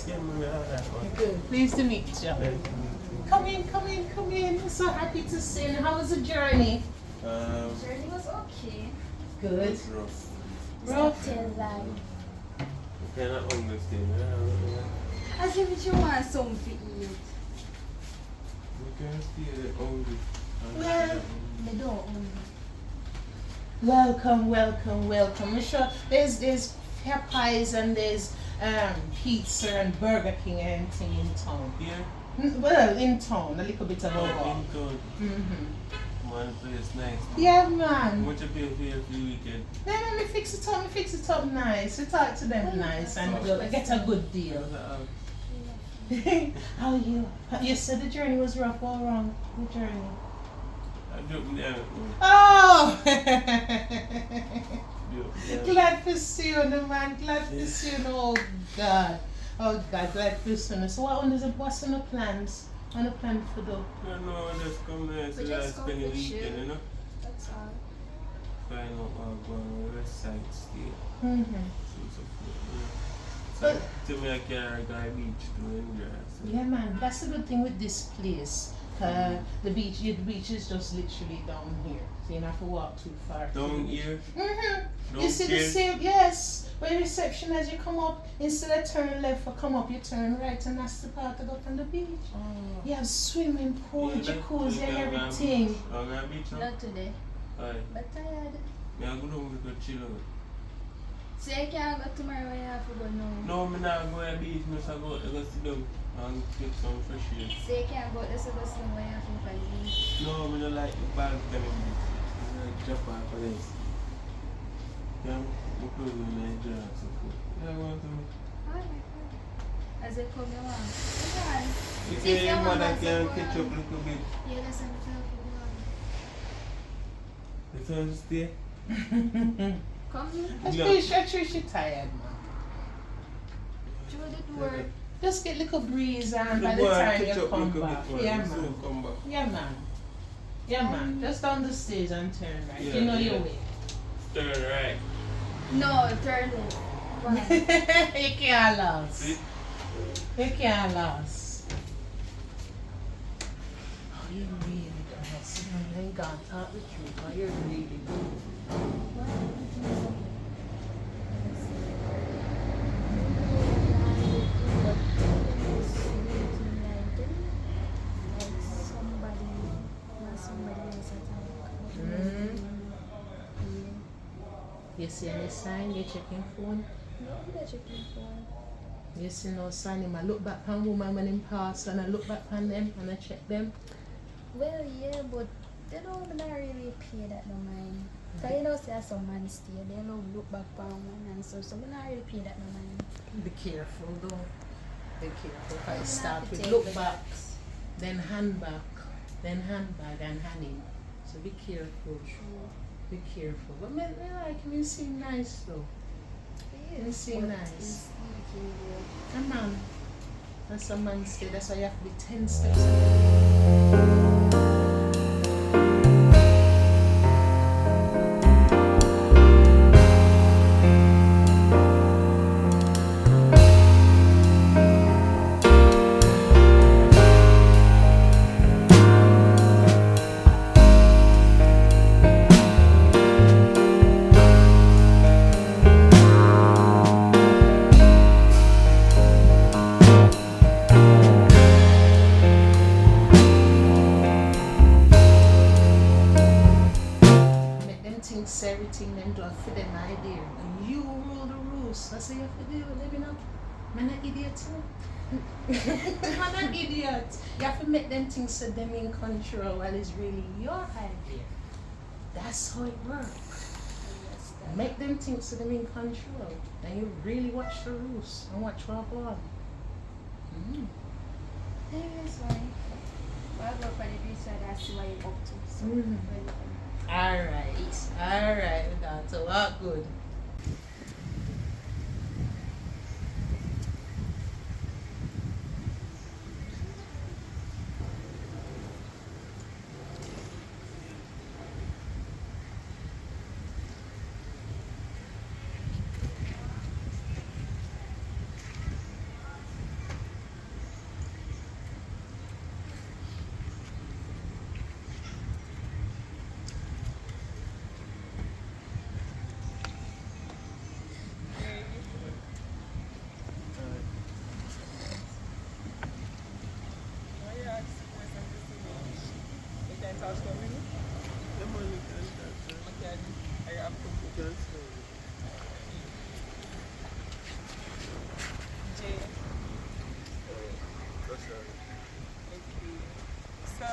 Yeah, man, that one. Good. Pleased to meet you. Come in, come in, come in. I'm so happy to see you. How was the journey? Journey was okay. Good. It's rough. Rough. Tell lie. You cannot understand. As if you want something to eat. You can stay hungry. Well, They don't own welcome, welcome, welcome. I'm sure there's hair pies and there's pizza and Burger King and anything in town. Here? Well, in town, a little bit of over. In town. Mm-hmm. One place nice. Yeah, man. What you pay for your weekend? No, me fix it up nice. We talk to them nice and we'll get a good deal. How are you? You said the journey was rough all wrong. The journey. I dropped me down. Oh! Yeah. Glad to see you, no man. Glad to see you. Oh God. Oh God, glad to see you. So what's on the plans? On the plan for the? No, I just come there so We I just spend come the to chill. weekend, you know? That's all. Find out what going west side stay. Mm-hmm. See some food, you know? But- So, to me, I carry a guy beach to enjoy. So. Yeah, man. That's the good thing with this place. The beach is just literally down here. So you don't have to walk too far. Down here? Mm-hmm. You see the same, yes. But the reception as you come up, instead of turn left or come up, you turn right, and that's the part that go from the beach. Oh. You have swimming pool, Yeah, jacuzzi, and I'm everything. going to beach now? Not today. Aye. But tired. Me I go down to chill out. So you can't go tomorrow when you have to go now. No, me not go to the beach. Me just go sit down and get some fresh air. So you can't go there so go see when you have to go to the beach. No, me don't like the balcony beach. I like Japan for this. Yeah, I'm close to Nigeria and so forth. Yeah, I want to. Alright. As they come, you want. Come on. If See if you you want want that, to can go catch on. up a little bit. Yeah, that's what I'm saying. The sun stay. Come. She's tired, man. Through the door. Just get little breeze and The by the boy time catch you up a come little back. bit more. Yeah, So man. come back. Yeah, man. Yeah, man. Just down the stage and turn right. Yeah, You know yeah. your way. Turn right. No, turn left. Why? You can't lose. See? You can't lose. Oh, you really nice. I ain't gonna talk the truth, but you're really good. You see any sign? You checking phone? You see no sign? Him I look back on woman when him pass and I look back on them and I check them. Well, yeah, but they don't really pay that no mind. Cause you know, say some man stay, they don't look back on one and so we not really pay that no mind. Be careful though. Be careful. If I You start have to with take look the back, box. then hand back, then handbag and hand in. So be careful. Be careful. But me like him, he seem nice though. He seem nice. Come on. That's a man stay. That's why you have to be 10 steps ahead. Everything them do for them idea. And you rule the rules. That's what you have to do, living up. Man an idiot too. Man an idiot. You have to make them things so them in control while it's really your idea. That's how it works. Make them think so them in control. Then you really watch the rules and watch what go on. That's fine. Well, I'll go for the beach and I'll see what you're up to. So, Alright, we got to walk good. talk to me? The money can transfer. Okay, I have to You can sell it. J. That's all. Okay. So, I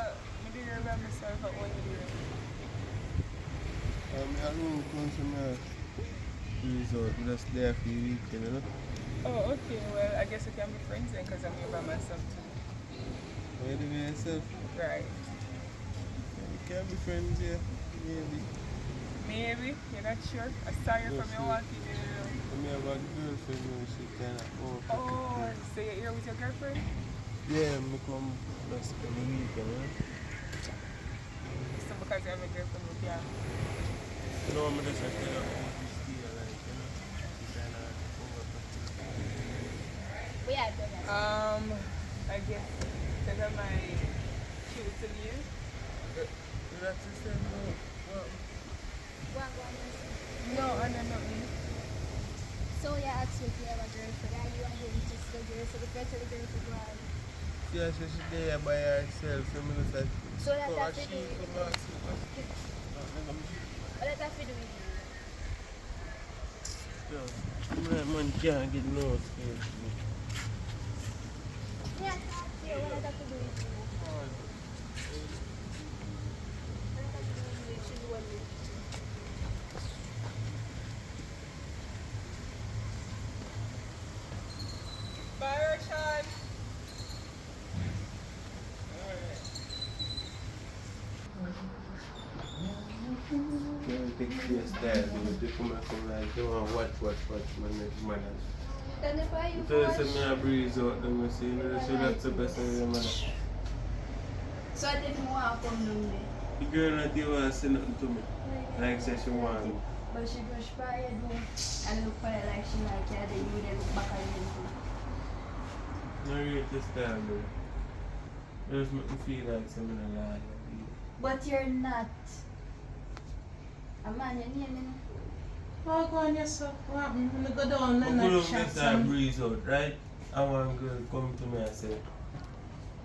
did remember myself at one year. I don't come to my resort. We just there for the weekend, you know? Oh, okay. Well, I guess we can be friends then because I'm here by myself too. Why you by yourself? Right. Yeah, we can be friends here. Maybe. Maybe. You're not sure? I saw you Not from sure. Milwaukee. Did you know? I have a girlfriend and she kind of Oh, so you're here with your girlfriend? Yeah, I come just for the weekend, you know? So because you have a girlfriend, we can. You know, I'm just like, you know, this deal, like, you know? She kind of overprotective. We are done. I guess because of my cute to you. You have to say no. Well, No, I know nothing. So you asked me if you have a girlfriend. Are you and him just the girl? So the first of the girlfriend was. yeah, so she there by herself, so I'm just like, So that oh, has to she do with come out. What does that have to do with you? Yeah, man can't get no space. Yeah, yeah, what does that have to do with you? What does that have to do with you? She's one with you. Bye, Rashad. You take your style, you come like, you want watch, man. Then if I you First, I breeze out, then we see, so that's the best of the man. So I didn't want to come down there. The girl not even want to say nothing to me. Like, say she want me. But she goes by your door and look for it like she like you, then you then look back at you. No rate this style, bro. It just make me feel like something a lie. But you're not. A man, your name, you know? Oh, go on yourself. What happened? I'm gonna go down But and we not don't chat get that some. breeze out, right? And one girl come to me and say,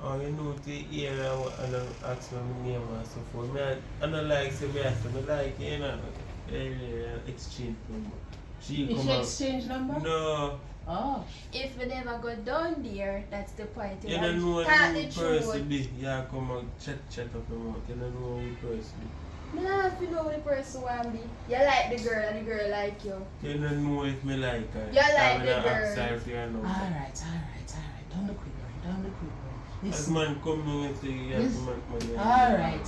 oh, you know, to hear and ask me my name and so forth. I don't like say me ask me like, you know, exchange number. She Is come she out. exchange number? No. Oh. If we never go down there, that's the point. You don't know Tell who the person truth. be. Yeah, come out, chat up your mouth. You don't know who person be. No, if you know who the person want be. You like the girl and the girl like you. You don't know if me like her. You like I'm the gonna girl. ask her if you know. Alright. Don't look quicker. As Listen. man come in and say you have to make money. Alright.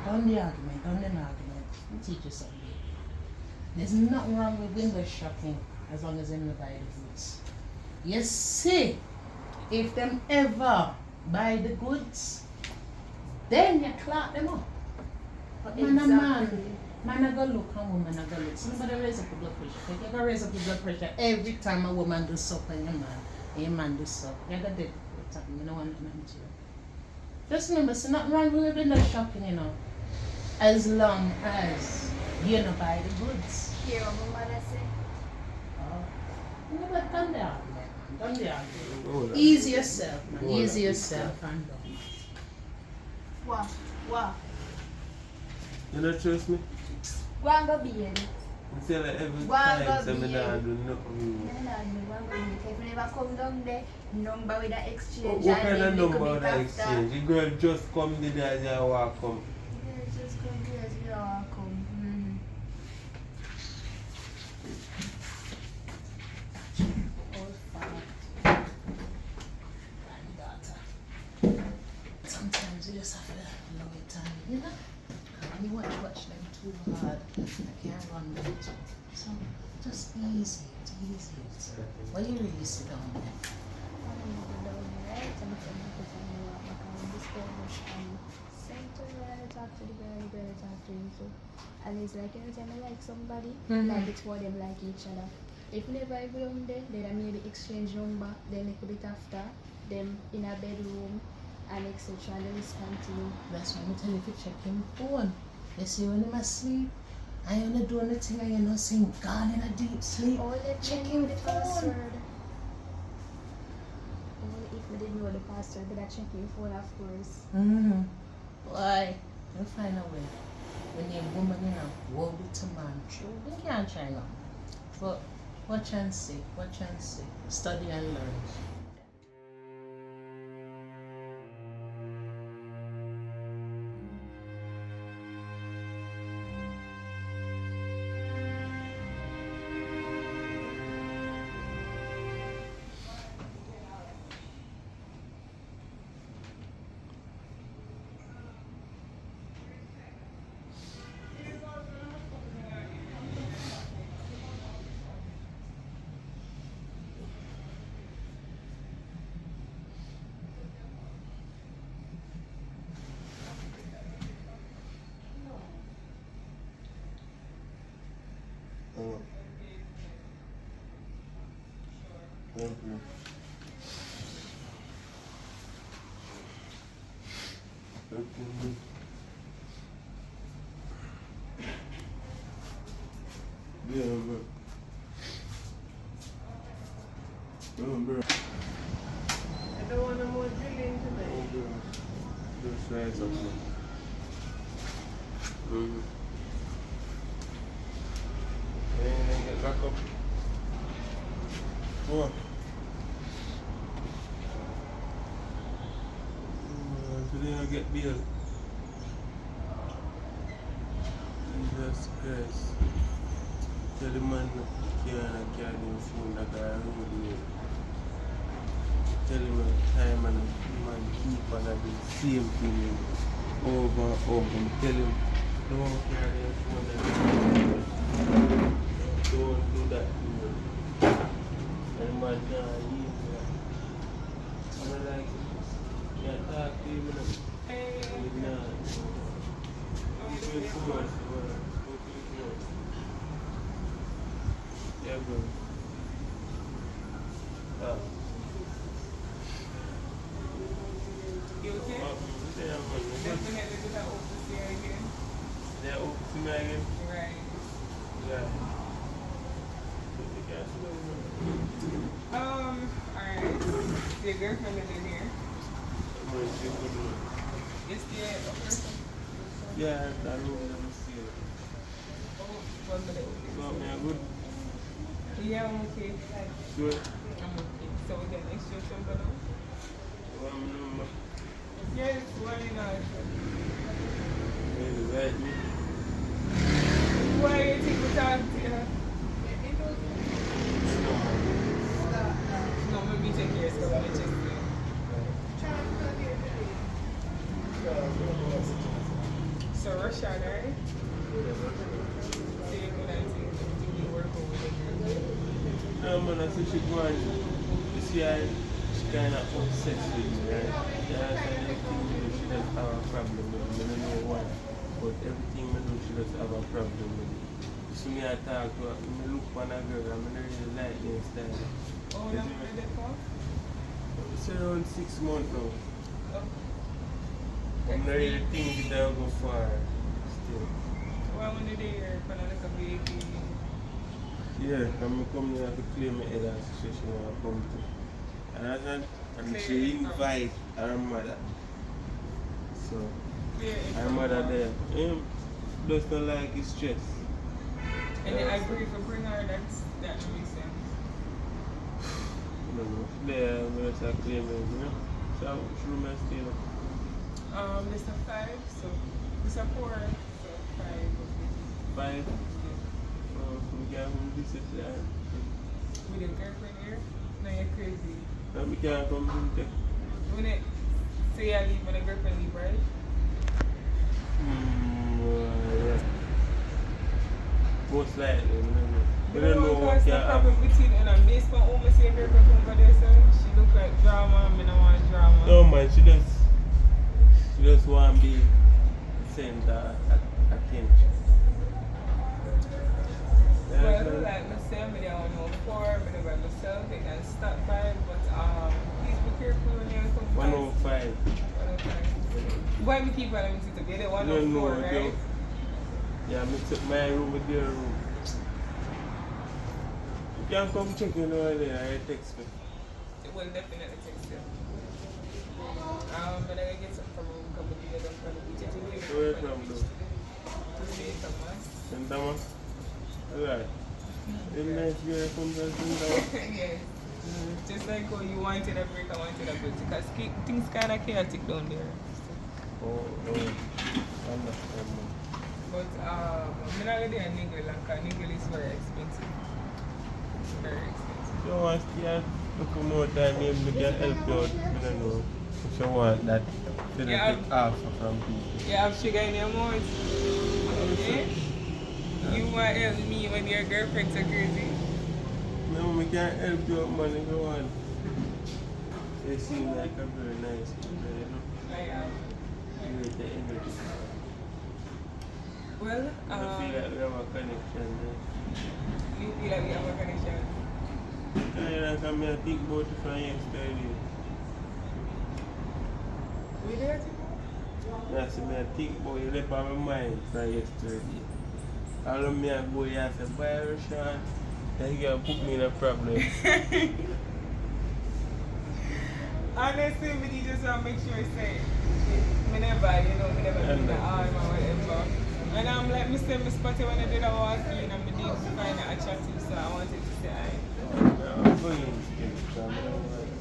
Don't the argument. I'll teach you something. There's nothing wrong with window shopping as long as them buy the goods. You see, if them ever buy the goods, then you clap them up. But man I go look and woman I go look. Somebody raise up the blood pressure. You gotta raise up the blood pressure every time a woman does something and your man does something. You gotta dead with something. You don't want nothing to you. Just remember, there's nothing wrong with window shopping, you know. As long as you don't buy the goods. Hear what my mother say? You know what? Done the argument. Done the argument. Hold on. Ease yourself, man. Hold Ease on. yourself and done. What? You don't trust me? Go and go be here. I say like every Why time not say me be don't here? do nothing. If you never come down there, number with the exchange. What and kind then of little number bit that after. exchange? The girl just come the day as I walk come. Yeah, just come here as you all come. Old father. Granddaughter. Sometimes you just have to love it and, you know, when you watch them too hard, I can't run with it. So, just easy. Why you really sit down there? Talk to the girl talk to you. So, and it's like anytime I like somebody, Mhm. like it's for them like each other. If never even down there, then I maybe exchange number, then a little bit after, them in a bedroom, and etc. And they respond to you. That's why I tell you to check him phone. You see when him asleep, and you're not doing the thing and you're not saying gone in a deep sleep. Only if Check they him know the phone. password. Only if they didn't know the password, but I check your phone of course. Why? They'll find a way. When the woman in a world with a man, true, they can't try long. But watch and see, study and learn. Thank you. Yeah, bro. Bro. I don't want no more drilling tonight. Bro. Just try something. And get back up. Come on. Today I get beer. Jesus Christ. Tell the man can't carry him phone that I road. Tell him time and the man keep on the same thing over and over. Tell him don't carry your phone. Don't do that. And man leave there. I don't like it. Can't talk to him. Hey. Yeah, bro. You okay? Yeah, man. Definitely do that over here again. Yeah, open to me again. Right. Yeah. Alright. Your girlfriend is in here. Is there a person? Yeah, that room never see it. Oh, 1 minute. Well, man, good. Yeah, I'm okay. Good. I'm okay. So we can exchange something else? One number. Yes, why not? Is that me? Why you think we talk to you? No, maybe take care of stuff. Let me check you. So Rashad, right? See you good and see do we work over there. No, man, I think she going. You see, she kind of upset with me, right? Yeah, I said everything she does have a problem with me. I don't know why. But everything I know she does have a problem with me. So me I talk to her, I look on a girl, I'm not really like the style. Oh, that's what they for? It's around 6 months now. Oh. I'm not really thinking that I'll go far still. Well, when did they hear from like a baby? Yeah, I'm coming here to claim my head association when I come to. And she invite her mother. So her mother there. Does not like his stress. And then I agree for bring her, that makes sense. No, there I'm gonna start claiming, you know. So she room I stay now. This is 5, so this is 4, so 5. 5? Oh, so we can't come visit there. With your girlfriend here? No, you're crazy. No, we can't come visit. When it say I leave, when a girlfriend leave, right? Yeah. Most likely, we You don't know what what's the can problem happen. between and I'm based on almost your girlfriend from over there, so she look like drama, I don't want drama. No man, she just want to be center attention. Well, like myself, I don't know for, but by myself, I can stop by, but please be careful when you come past. 105. 105. Why we keep on to get it 104, No, right? yeah, I took my room with your room. You can come check in over there, I text me. It will definitely text you. But I get something from a couple of days them can put it away. Where from though? St. Thomas. St. Thomas? Alright. Them nice girl from St. Thomas? Yes. Just like how you wanted a break, I wanted a break. Because things kind of chaotic down there. Oh, understand. But I'm not really a niggle, because niggle is very expensive. Very expensive. So once you have look more time, maybe we can help you out. I don't know. If you want that, then Yeah. take half from people. You have sugar in your mouth. Yeah? You want to help me when your girlfriend's so crazy? No, we can't help you out, man. If you want. They seem like a very nice people, you know. I am. You with the energy. Well, I feel like we have a connection there. you feel like we have a connection. I come here think about it from yesterday. We there tomorrow? Yeah, so I think about it left on my mind from yesterday. All of me I go here and say, boy, Rashan, then you can put me in a problem. Honestly, we just want to make sure it's safe. Me never, you know, me never been in the arm or whatever. And I'm like, Mr. Miss Patty, when I did a walk in, and I did find it attractive, so I wanted to say, I'm going in still, so I don't want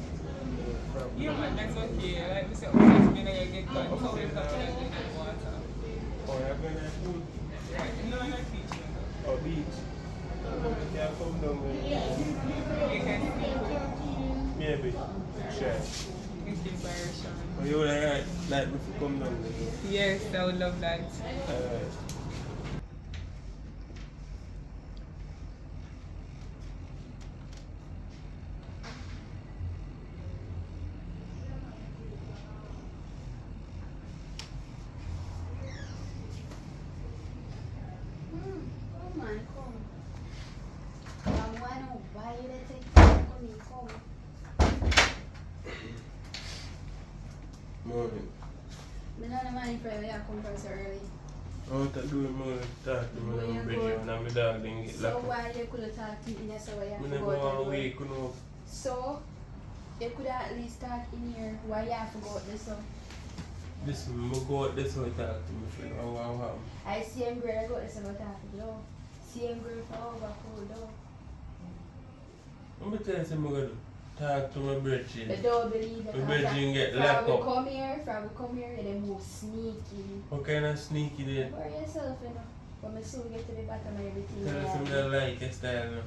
problem. yeah, man, that's okay. Like, Mr. Always been a get gun, so we've got to in the water. Oh, you're going to food? No, I'm not teaching. Or beach? You can come down with me. You can see. Maybe. Sure. It's inspiration. Oh, you would like me to come down with you? Yes, I would love that. Alright. Come on, come. I wanna buy you the ticket. Come. Morning. Me not the money for you come from so early. I want to do it more talk to me and bring you and my dog then get So locked up. why you could talk to me so why you I have to never go out want the to door? wake, you know. So you could at least talk in here why you have to go out there so. Listen, I go out this way talk to me friend. Wow. I see him girl I go out there so go talk to you. See him girl for over cool though. Let me tell you something I'm going to do. Talk to my brethren. But don't believe it. My brethren get locked up. From we come here, they move sneaky. What kind of sneaky there? Worry yourself, you know. When I soon get to the bottom of everything. Tell us something I like your style now.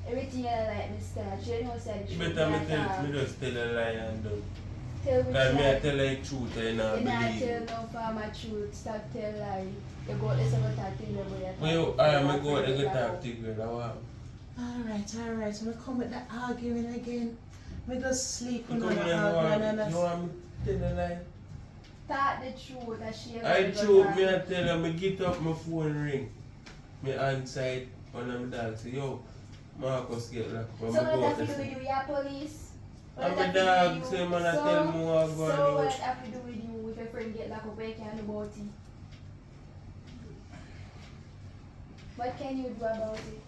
Everything I like, my style. You know, say the You truth. better me tell me just tell a lie and done. Tell me Because me I lie. tell you the truth and you not You not believe tell me. no farmer truth. Stop tell lie. You go out there, so go talk to them. When you I go out there go talk to you, girl. What? Alright, so we come with that arguing again. We just sleep You on come the here arguing and you want me to tell a lie? Talk the truth. That she I truth me I tell her, me get up my phone ring. Me answer it one of my dogs say, yo, Marcus get locked up. So I go what out have to do there. with you? You police? I'm a dog, say man I tell me what I'm going to So do. what have to do with you if your friend get locked up? What can you do about it? What can you do about it?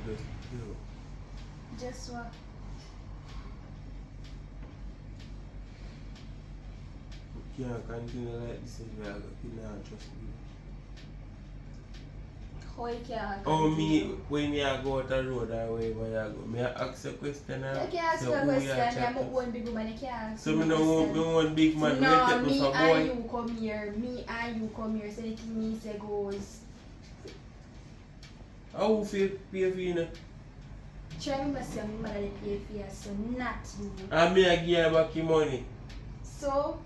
Just, you know. Just what? You can't continue like this if you are not trust me. How you can't? Oh, me, when you go out the road or wherever you go, may I ask a question? You can't ask So a who you question. are I'm chatting? one big woman. You can't ask So me me no want me one big man. No, Let me for and boy. you come here. Me and you come here. So anything me say goes. How feel pay for you now? Try me say my mother dey pay for you, so not you. And me I give you back your money. So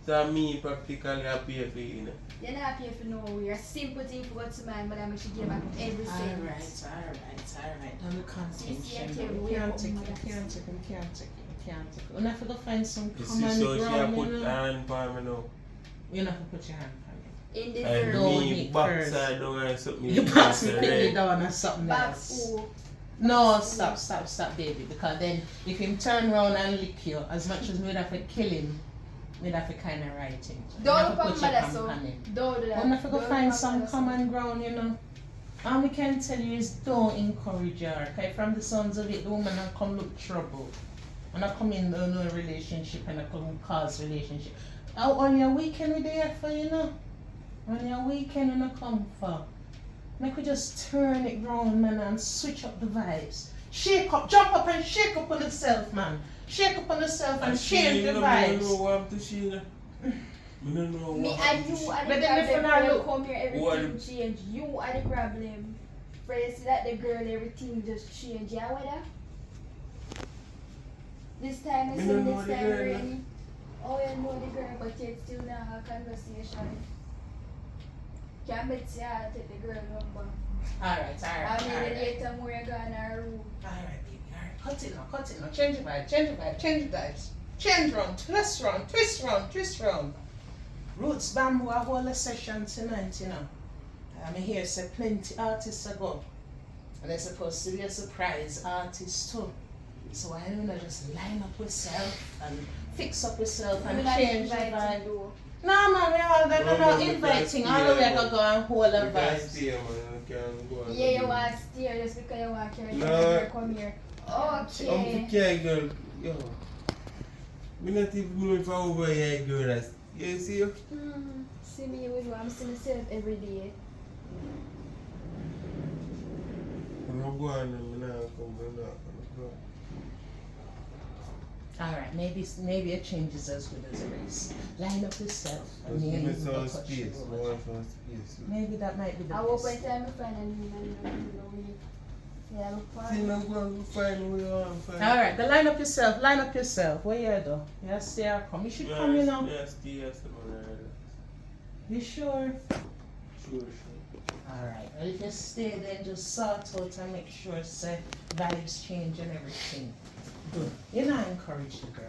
So me practically I pay for you now. you're not pay for nowhere. Simple thing for go to my mother, make she give back every cent. Alright. Don't be constant. Yes, yes, Shema. We yeah, can't take yeah, it, yeah. we can't take it, we can't take it, we can't take it. We have to go find some You common see, so she ground, put you her know. hand on me now. You have to put your hand on it. In the And third Don't me eat backside first. down and something. You pass me penny down or something back else. four. No, stop, baby. Because then if him turn around and lick you, as much as we'd have to kill him, we'd have to kind of write him. Don't have look to on put your mother, hand so on it. don't do that. We have to go Don't find look on some mother, so. common ground, you know. All we can tell you is don't encourage her. Okay, from the sounds of it, the woman will come look trouble. And I come in no relationship and I come cause relationship. On your weekend we there for, you know? On your weekend when I come for. Make we just turn it round, man, and switch up the vibes. Shake up, jump up and shake up on yourself, man. Shake up on yourself and change the vibes. I don't know what to Sheila. I don't know Me what and you are the But then if you problem. not When you look- come here, What? everything change. You are the problem. For you see that the girl, everything just change. Yeah, what that? This time Me is no in know this the time girl, rainy. Oh, you know the girl, but yet still not have conversation. Can't bet you I'll take the girl number. Alright. And then later more you go in her room. Alright, baby, alright. Cut it now. Change the vibe, change the vibes. Change round, twist round. Roots Bamboo, a whole session tonight, you know. I'm here, say plenty artists ago. And they're supposed to be a surprise artist too. So why don't you just line up yourself and fix up yourself and You not change the invited vibe? though. No man, we all that No, no we inviting. can't All the way stay, I go and hold the we can't vibes. stay, man. We can't go on. Yeah, you want to stay just because you want to carry No. your come here. I'm Okay. the care girl. Yo. We not even know if I over here girl. You see you? See me with you, I'm seeing myself every day. I'm not going and I'm not come. Alright, maybe a change is as good as a race. Line up yourself and me and you Give me will some touch you space. over. Some space. Maybe that might be the I hope by best. the time I find a new man, yeah, look for See, it. I'm going to find where you want to find. Alright, then line up yourself. Where you though? You stay or come. You should come, you know. Yeah, stay, yes, man. You sure? Sure. Alright, well if you stay then just sort out and make sure say vibes change and everything. Good. You're not encouraged the girl.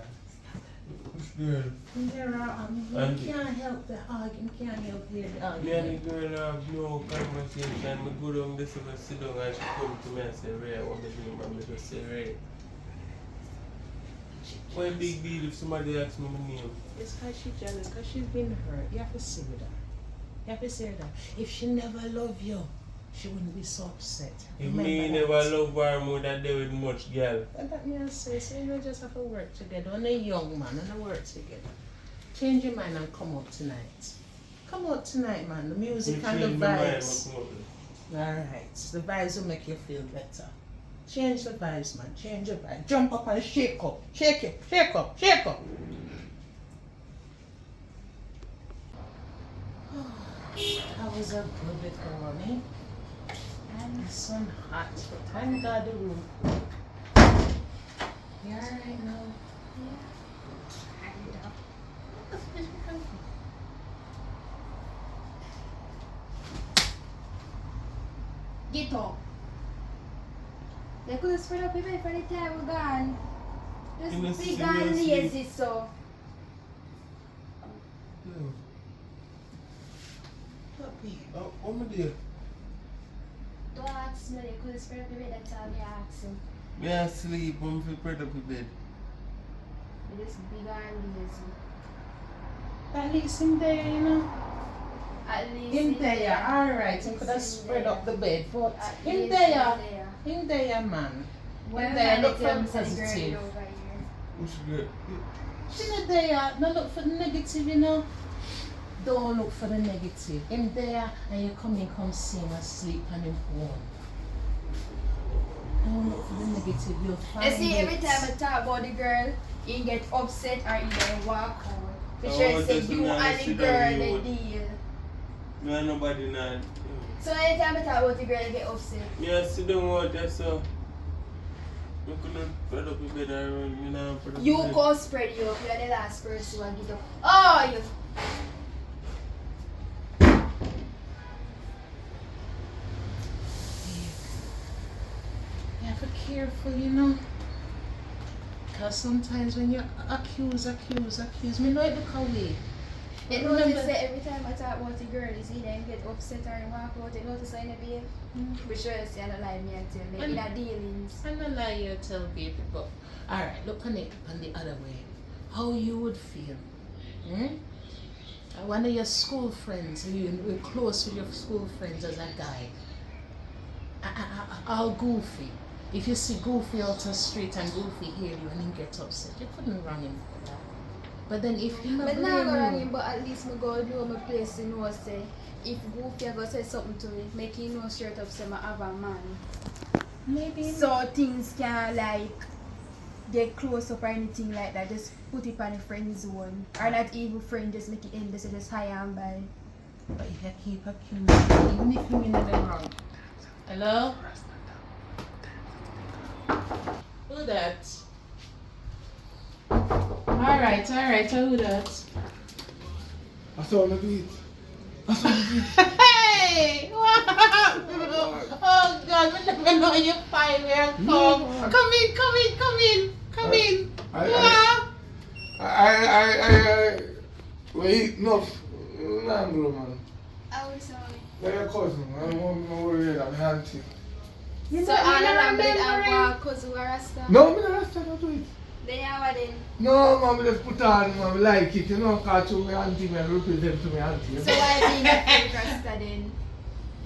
Which girl? And- You can't help the argument, you can't help hear the Me and argument. the girl have no conversation. I go down this and I sit down and she come to me and say, Ray, what me do? And I just say, Ray. What a big deal if somebody asks me my name? It's because she's jealous, because she's been hurt. You have to say that. You have to say that. If she never loved you, she wouldn't be so upset. If me never love her more than they with much girl. And that means say, so you just have to work together. When a young man and work together. Change your mind and come out tonight. Come out tonight, man. The music and the vibes. Alright. The vibes will make you feel better. Change the vibes, man. Change your vibe. Jump up and shake up. Shake it. Shake up. Shake up. That was a good bit of running. And the sun hot. But thank God the room. You alright now? Kind of. Get up. They could have spread up even for the time we're gone. You must Just big see and me lazy, so. Puppy. Oh, what am I doing? Don't ask me, they could have spread up even that time you ask him. Me asleep, I'm prepared up in bed. They just big and lazy. At least in there, you know. At least In there, alright. You could have spread up the bed. But in there, man. In there, look for the positive. Which girl? She not there, no look for the negative, you know. Don't look for the negative. In there, and you come sing and sleep on your phone. Don't look for the negative, you'll find You see, every it. time I talk about the girl, you get upset or you walk out. For Oh, sure, say just you a and the sit girl, down, the you deal. Me and nobody not. So anytime I talk about the girl, you get upset. Me I sit down out there, so. I couldn't put up in bed and you know, put up You in bed. go spread you up. You're the last person who will get up. Oh, you. You have to be careful, you know. Because sometimes when you accuse, me know it look away. You Remember- notice that every time I talk about the girl, you see them get upset or you walk out. You notice how you behave? For sure, you see, I don't lie me and tell me. In a dealings. I'm not lie you tell people, but alright, look on it on the other way. How you would feel. One of your school friends, you're close with your school friends as a guy. all goofy. If you see Goofy out the street and Goofy hear you and he gets upset, you couldn't run him for that. But then if him But blame now I go wrong you, him, but at least me go know my place to know say if Goofy I go say something to me, make him know straight up say I have a man. maybe So things can like get close up or anything like that. Just put it on a friend zone. Or not even friend, just make it end, just high and by. but if you keep accusing, even if him in the wrong. Hello? Who that? Alright, who that? I saw the beat. Hey! Wow! Oh God, we never know you finally have come. Come in. Wow! We eat enough. Nangle, man. I was sorry. They're your cousin. I won't worry about my auntie. So all around me have cousin who are Rasta. No, I'm not going to do it. Then how then? No, man, I just put on, man, I like it. You know, because to my auntie, I represent to my auntie. So why being a fake Rasta then?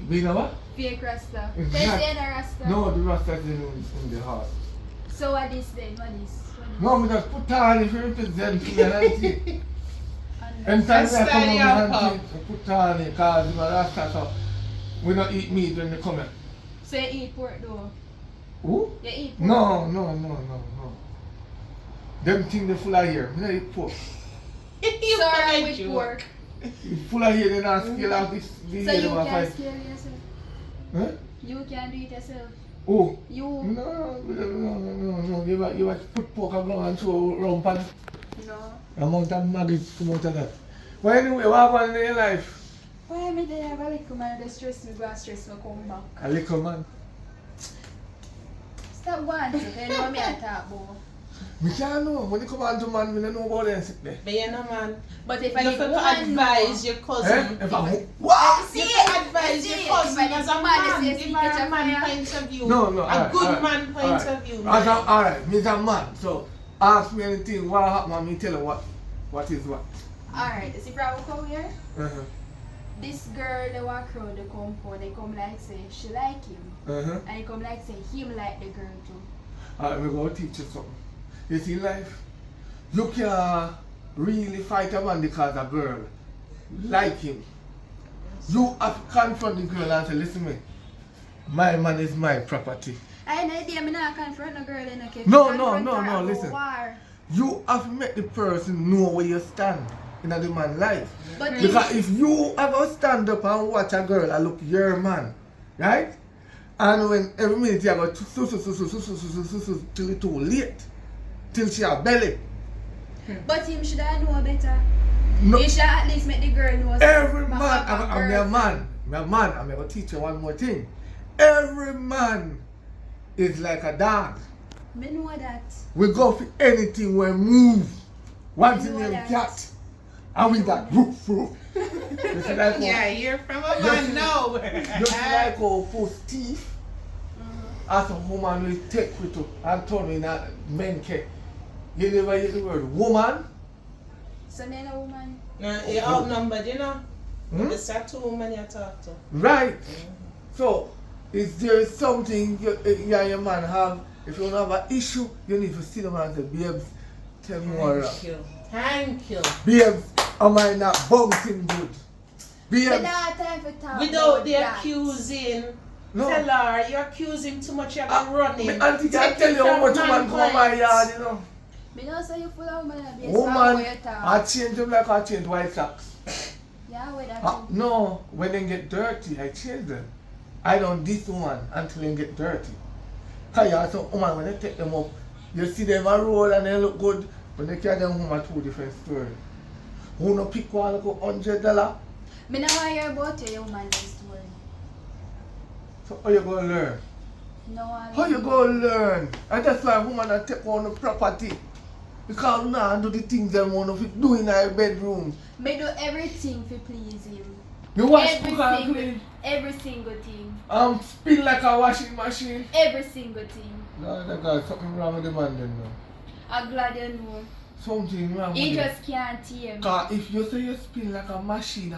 Being a what? Fake Rasta. It's There's not. the other Rasta. No, the Rasta is in the heart. So what is then? What is? No, I just put on if you represent to my auntie. Anytime I That's come study on my up, auntie, I put on it because I'm a Rasta, so we don't eat meat when they come here. So you eat pork though? Who? You eat pork? No. Them things they full of hair. Me not eat pork. You So fucking with joke. pork. It's full of hair, they not scale off this So hair. you They can fight. scale yourself? Huh? You can do it yourself? Oh. You? No. You want to put pork and go and throw rump on No. amount of maggots come out of that. But anyway, what happened in your life? Why me there have a little man that stress me, go and stress me come back? A little man. Stop one to you know me I talk about. Me can't know. When you come on to man, we don't know about them sick there. But you know, man. But if I You give have to woman advise know, your cousin. If I'm... What? You have to advise your cousin as a man. Give her a man point of view. No, A alright, good alright, man point alright. of view. Alright, me's a man. So, ask me anything, what happened, and me tell you what is what. alright, see if I will come here, Uh-huh. this girl they walk around the compound, they come like say she like him. Uh-huh. And he come like say him like the girl too. Alright, we're going to teach you something. You see, in life, you can't really fight a man because a girl like him. You have to confront the girl and say, listen me, my man is my property. I had no idea, I'm not confront no girl in a cave. No, listen. War. You have to make the person know where you stand in a man's life. But Because if you ever stand up and watch a girl and look your man, right? And when every minute you go till it's too late, till she have belly. But him should have know better. No, He should at least make the girl know. every my man, husband I'm girl. your man. I'm going to teach you one more thing. Every man is like a dog. Me know that. We go for anything we move. One thing know named that. cat. And we got roof. You see like Yeah, you're from a man now. you see like how post teeth as a woman will take with you and turn in a men cake. You never hear the word woman? So me no woman. No, you're outnumbered, you know. Hmm? It's a two women you talk to. Right. So, is there something you and your man have? If you don't have an issue, you need to sit down and say, babes, tell me what wrong. Thank you. Babes, am I not bouncing good? Me Babes, not have time for talk Without about the that. accusing, no. tell her you accuse him too much, you're running. Me auntie can Take tell it you how from much woman come my point. yard, you know. Me know say you full of woman based on Woman, how you I talk. change them like I change white socks. Yeah, where that Ah, no, when they get dirty, I change them. I don't diss woman until they get dirty. Cause you have some woman, when they take them up, you see them a roll and they look good. When they carry them home, are two different stories. Who no pick one, look $100? Me know want hear about your woman story. So how you gonna learn? No one. How you gonna learn? And that's why woman are take on the property. Because now do the things they want to do in our bedroom. Me do everything to please him. You wash cook and clean. Every single thing. Spin like a washing machine. Every single thing. No, that guy, something wrong with the man then now. I'm glad you know. Something wrong with He him. just can't tame. Cause if you say you spin like a machine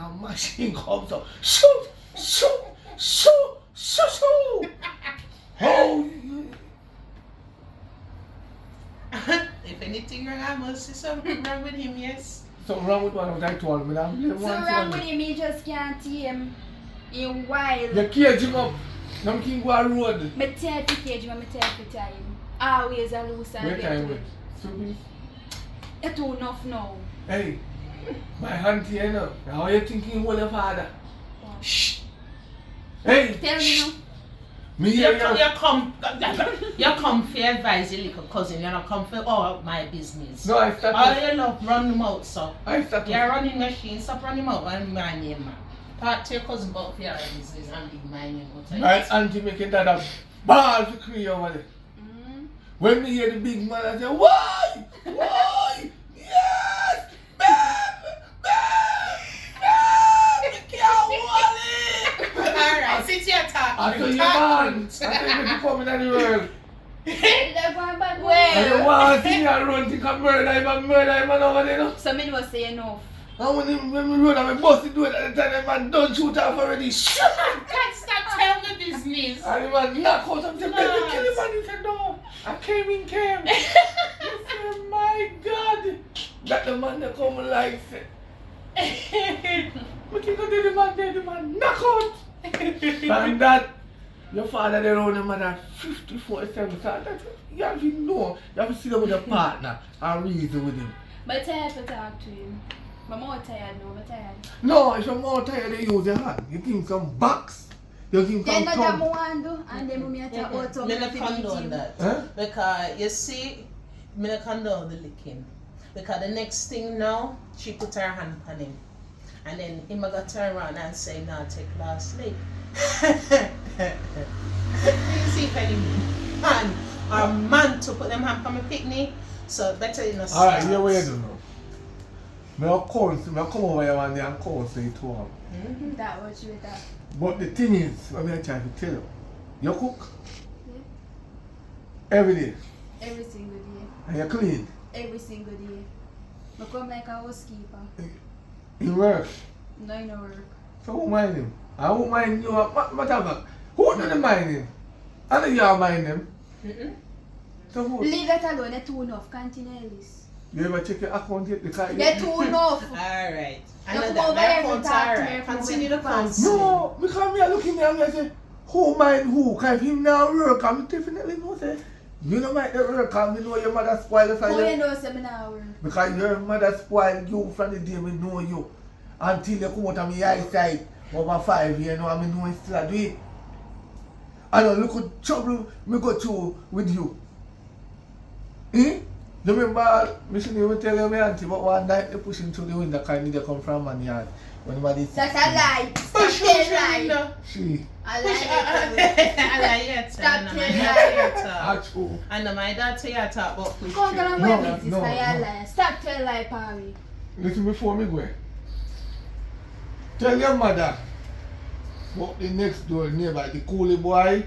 comes up, shoot, shoot, shoot, Shoo! Oh, If anything wrong, I must see something wrong with him, yes. something wrong with one of I told me. So wrong with him, he just can't tame in wild. You cage him up. Them king go a road. Me tell to cage him, me tell to tie him. Always a loose and Where get time to with? it. Subi? It's too enough now. Hey, my auntie, you know. How you thinking hold your father? Shh. Hey. Tell me now. Me hear You you. come for advise your little cousin, you not come for all my business. No, I All started. your love run them out, so. I started. You're running machine, stop running them out and my name, man. Talk to your cousin about your business and leave my name out. My auntie making that a ball to create over there. When me hear the big man, I say, why? Why? Yes! Me can't hold it! Alright, since you're talking, I tell you, man. I tell you to come in the world. They're going back I don't where? want to see you run, think of murder him and murder him and over there, no? So me no say enough. And when we run and we bust the door at the time, the man don't shoot off already. Shut up! can't stop telling the business. And the man knock out and say, baby, kill him, man. He said, no. I came. He said, my God. That the man that come alive said. We can go to the man, knock out. And that, your father, they own him at 54, 7. So that, you have to know, you have to sit down with a partner and reason with him. But tired to talk to him. I'm more tired now, I'm tired. No, if you're more tired, you use your hand. You give him some box. You give him Then some that thumb. I want to do, and then we talk about some Me not condone that. Huh? Because you see, me not condone the licking. Because the next thing now, she put her hand on him. And then him a got turn around and say, nah, take last sleep. You see if any man or man to put them hand on my picnic. So better you not Alright, here what you do now. I come over here one day and call say to him. That was you with that. But the thing is, what I'm trying to tell you, you cook every day Every single day. and you clean. Every single day. I come like a housekeeper. You work. No, in no work. So who mind him? I won't mind you. Whatever. Who do the mind him? I know you mind him. So who? Leave that alone, they're too enough. Continue this. You ever check your account yet? Because They're too enough. Alright. I Don't know come that over my here and account's talk to me alright. from Continue where the you pass. counsel. no, because me I look in there and I say, who mind who? Because if him now work, I'm definitely know say, you know mind the work and me know your mother spoil if I How you know seminar work? because your mother spoiled you from the day me know you. Until you come out of my eyesight over 5 years now, I know I still do it. I don't look at trouble me go through with you. Eh? You remember, me shouldn't even tell you my auntie, but one night they push him through the window because they come from my yard. When somebody That's a lie. Stop Push telling him lie. she, A Push lie. Stop telling actual. I know my dad say I talk about push Come through. on, No, my business. no, I no. lie. Stop telling lie, Parry. Listen before me go. Tell your mother what the next door neighbor, the coolie boy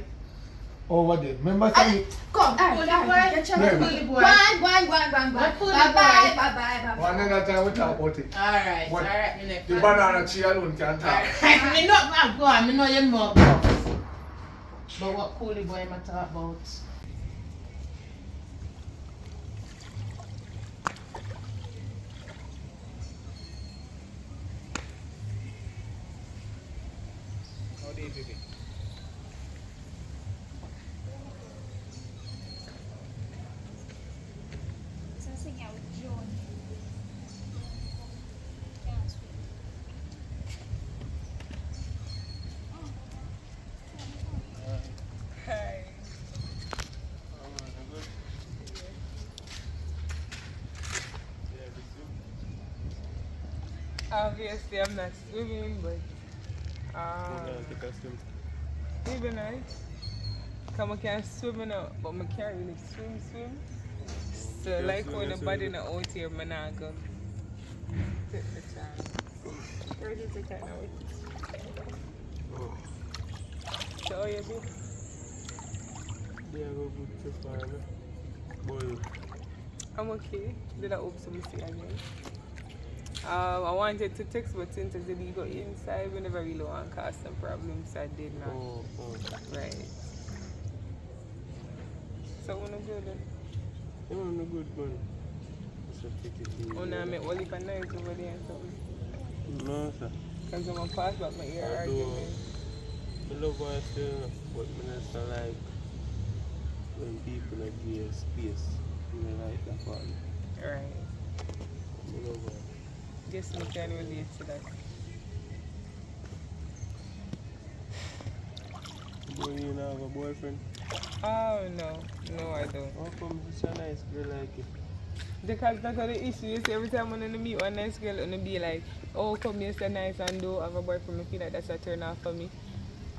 over there. Remember saying Come, Coolie boy. You're trying Yeah. to Coolie boy. Go on. What coolie Bye-bye, boy? bye-bye. one another time we talk about it. Alright, What? alright, me next The one. banana tree alone can talk. Alright, me not go on, me know you know about. But what coolie boy am I talk about? How they did it? Hi. Obviously, I'm not swimming, but even nice. Cause I can swim now, but I can't really swim. So can't like swim, when you the swim body with- not out here, I not go take the chance. Where did you kind of Oh, So how you do? they are go good to farm. Boy, I'm okay. Did I hope some see again? I wanted to text, but since I did go inside, we never really want to cause some problems, so I did not. Oh, oh. Right. So, when I go then? You know, good man. It's a pretty thing. When I met Olive and Nice over there and something. No, sir. Because I'm going to pass back my ear I do. argument. I love her still, but I just don't like when people like give you space. I like that part. Right. I love her. Guess we can relate to that. Do you not have a boyfriend? Oh, no. No, I don't. How come such a nice girl like you? Because that's the issue. You see, every time when I meet one nice girl, and be like, oh, come here, so nice, and do have a boyfriend, I feel like that's a turn off for me.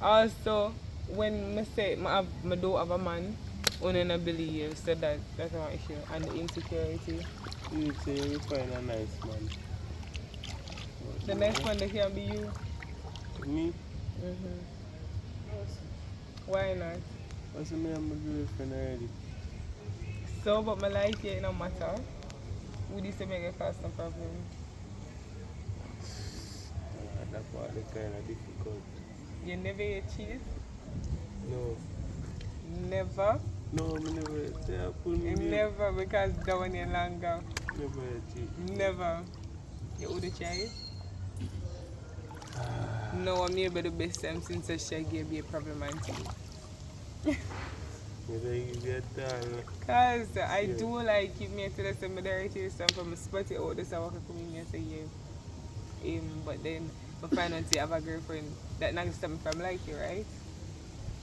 Also, when I say I don't have a man, I don't believe, so that's one issue. And the insecurity. You say you find a nice man. The next one that can be you. Me? Why not? What's me and my girlfriend already? So, but my life here no matter. Would you say make it cause no problem? That part is kind of difficult. You never eat cheese? No. Never? No, I never. Say I pull me there. Never, because that one is longer. Never cheat. Never. You would try it? No, I'm maybe the best time since I shall give you a problem until. Because I do like keep me to the similarity from a spotty out this I walk come in and say yeah. But then I find out you have a girlfriend that not stop me from like you, right?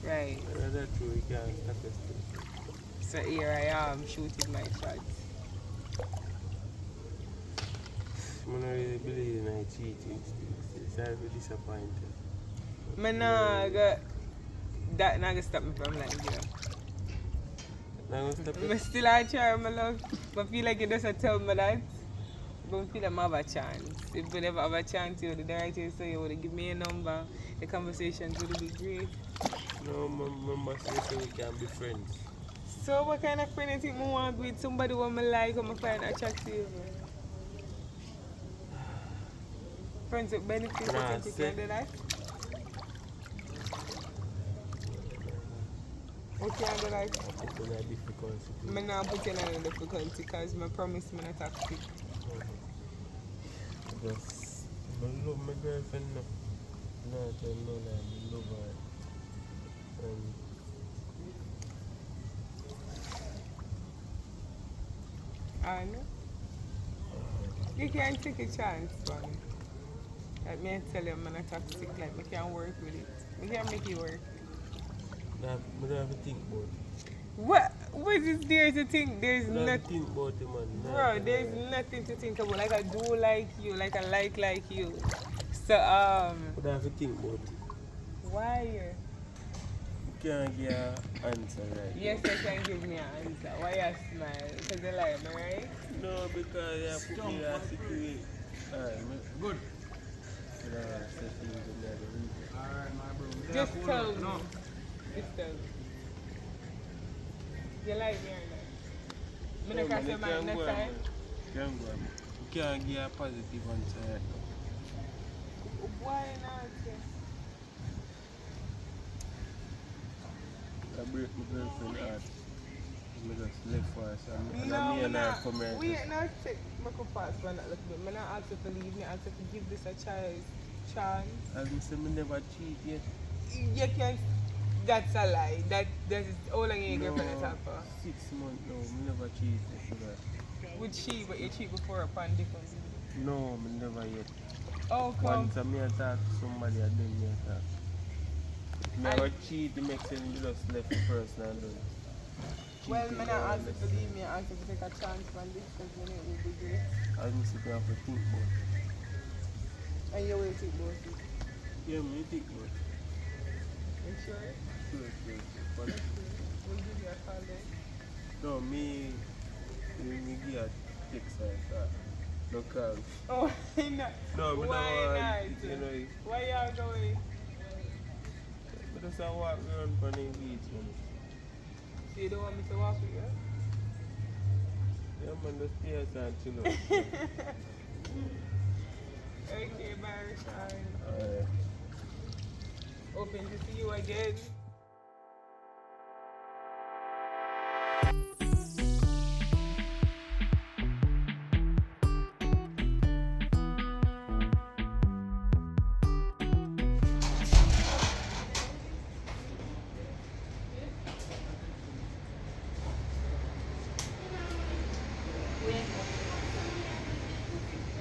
Right. That's true, we can't stop it. So here I am shooting my shots. I don't really believe in cheating. It's very disappointing. That not gonna stop me from like you. Now stop I it. still I try my love. But I feel like you just tell me that. But I feel like I have a chance. If we never have a chance, you would directly say you would give me a number. The conversation would be great. No, my must say we can be friends. So what kind of friend you think I want with somebody who I like or I find attractive? Friends with benefits, Nah, I think you can do that? What can I do that? It's in a difficult situation. I'm not putting in a difficulty because I promise I'm not toxic. Because I love my girlfriend now. No, I don't know that I love her. I know. You can take a chance, man. Like me tell you I'm not toxic, like I can work with it. I can make it work. I don't have to think about it. What is there to think? There's I don't have to nothing. think about it, man. Bro, there's nothing to think about. Like I do like you, like I like you. So I don't have to think about it. why? You can't get an answer right. Yes, you can give me an answer. Why you smile? Because you like me, right? No, because you put me in a situation. Good. You know, I said things in there, the reason. Alright, my bro. Just tell me. Just tell me. You like me or not? I'm not going to say my next time. You can't get a positive answer right now. Why not? I break my girlfriend heart. I just left for her, so me No, and her come here. wait, no, take my pass for that little bit. I'm not asking to leave me, asking to give this a chance. As I say, I never cheat yet. You can't, that's a lie. That is, how long you girlfriend is for? 6 months now, I never cheated for that. Would she, but you cheat before upon different? No, I never yet. Oh, come. Once I talk to somebody, I didn't talk. If I never cheat, it makes sense you just left the person and done. Well, I'm not asking to leave me, I'm asking to take a chance from this because it will be great. I just sit down for think about it. And you will take both of it. Yeah, me think about it. You sure? Sure. But We'll give you a call then. no, me give a text like that. No call. Oh, why not? No, but Why not? you know, Why y'all going? but that's how walk around for the beach, man. So you don't want me to walk with you? Yeah, man, the stairs and chill out. Okay, bye, Sean. Alright. Hoping to see you again.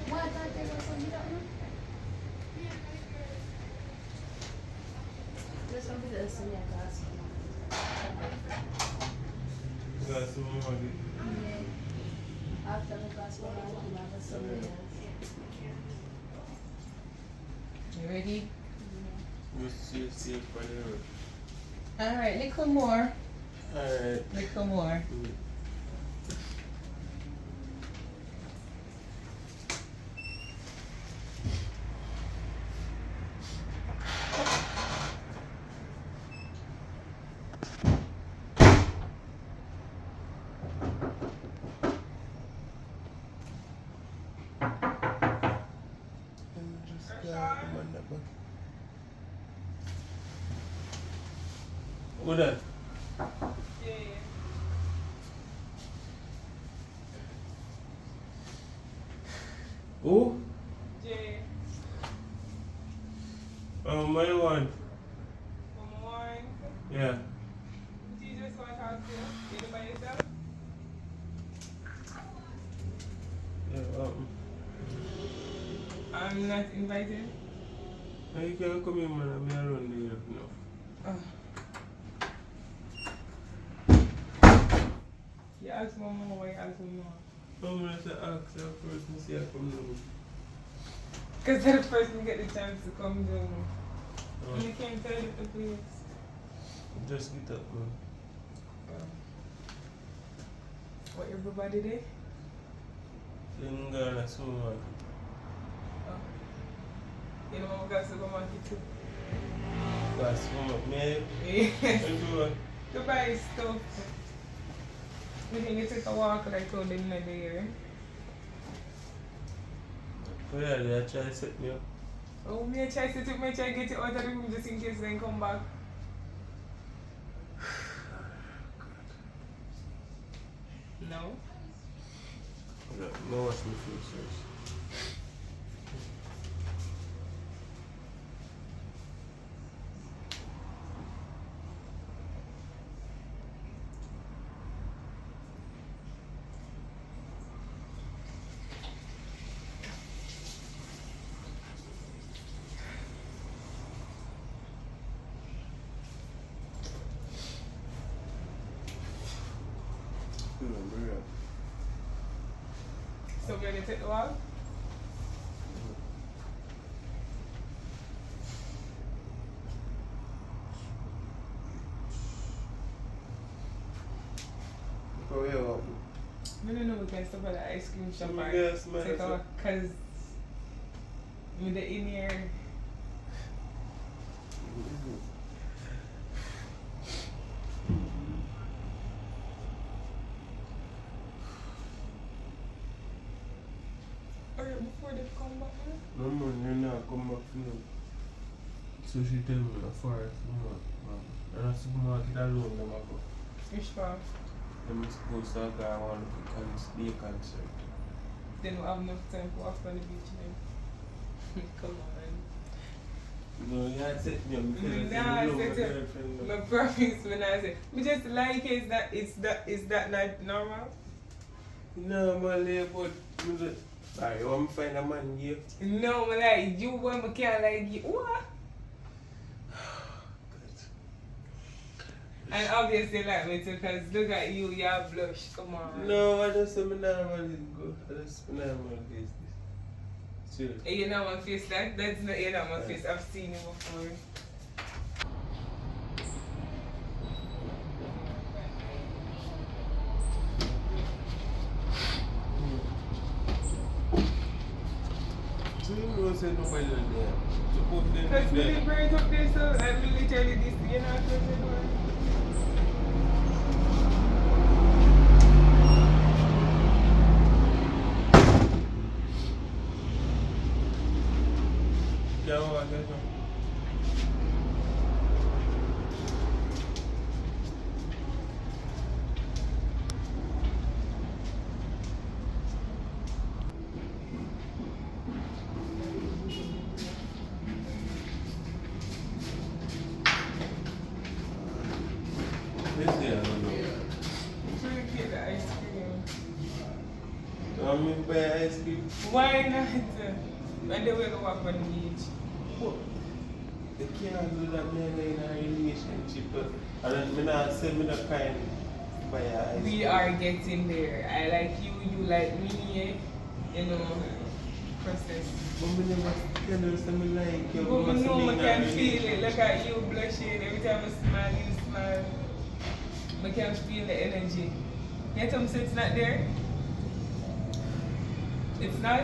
What I thought there was some you don't know? There's some people that say yeah, that's You got some more of it. yeah. After the gospel, I have something else. You ready? You see safe on the road. Alright, little more. Alright. Little more. Who that? Yeah. Who? Jay. My one. Come on. Yeah. You just want to talk to you? You by yourself? Yeah. I'm not invited. You can come in, man. I'm here around here now. Oh. You ask Mama why you ask me more? I'm going to ask her first and see her come down. Because that person get the chance to come down. Oh. And you can't tell it the place. Just get up, man. What everybody did? Then go on so man. Oh. You know we got supermarket too. Got swim up, man. Yes. Everyone. To buy stuff. We can take a walk like all the night there. Oh yeah, they try to set me up. Oh, me I try to take my try get it out of the room just in case they come back. No? No, watch me face first. So we're gonna take the walk? Oh yeah, well. I don't know we can stop at the ice cream shop or Yes, man. take a walk cause with the in here. Or before they come back, man. No man, you're not come back for now. So she tell me the forest, no man. And the supermarket alone, them a go. Which part? Them is supposed to go and want to be a concert. They don't have enough time to walk on the beach then. Come on. No, you had to set me up because Nah, I I said my said to girlfriend. my promise when I say, we just like it, is that not normal? No, man, but I want to find a man here. No, man, like you want me can't like you. What? And obviously like me too, cause look at you, you're blush. Come on. No, I just say my normal is good. I just my normal face. Sure. You know my face that? That's not you know my face. I've seen it before. So you don't say nobody there. Suppose them Cause we there. didn't bring it up there, so I'm literally this, you know what I'm saying? get no. This here, I don't know. Drink it, the ice cream. You want me to buy ice cream? Why not? And then we're going to walk on the beach. They can't do that man in a relationship. And then I say me not kind buy ice cream. We are getting there. I like you, you like me, you know, process. But me never tell you something like you. But me know I can feel it. Look at you blushing. Every time I smile, you smile. I can feel the energy. You tell me so it's not there? It's not?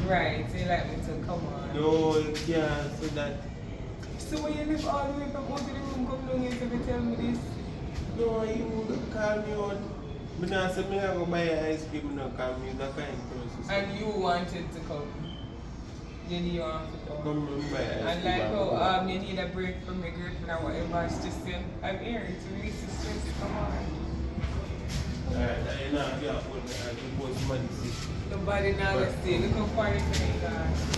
Right, so you like me to come on. No, you can't say that. So when you live all the way from out of the room, come down here to tell me this. No, you call me out. Me not say me go buy ice cream, me not call me that kind of person. And you wanted to come. You need your want to come. Come and buy ice And cream. like how you need a break from your girlfriend or whatever, it's just I'm here to release the stress. Come on. Alright, I know you have one I can post money see. Nobody now gonna stay. Look how far it's going, guys.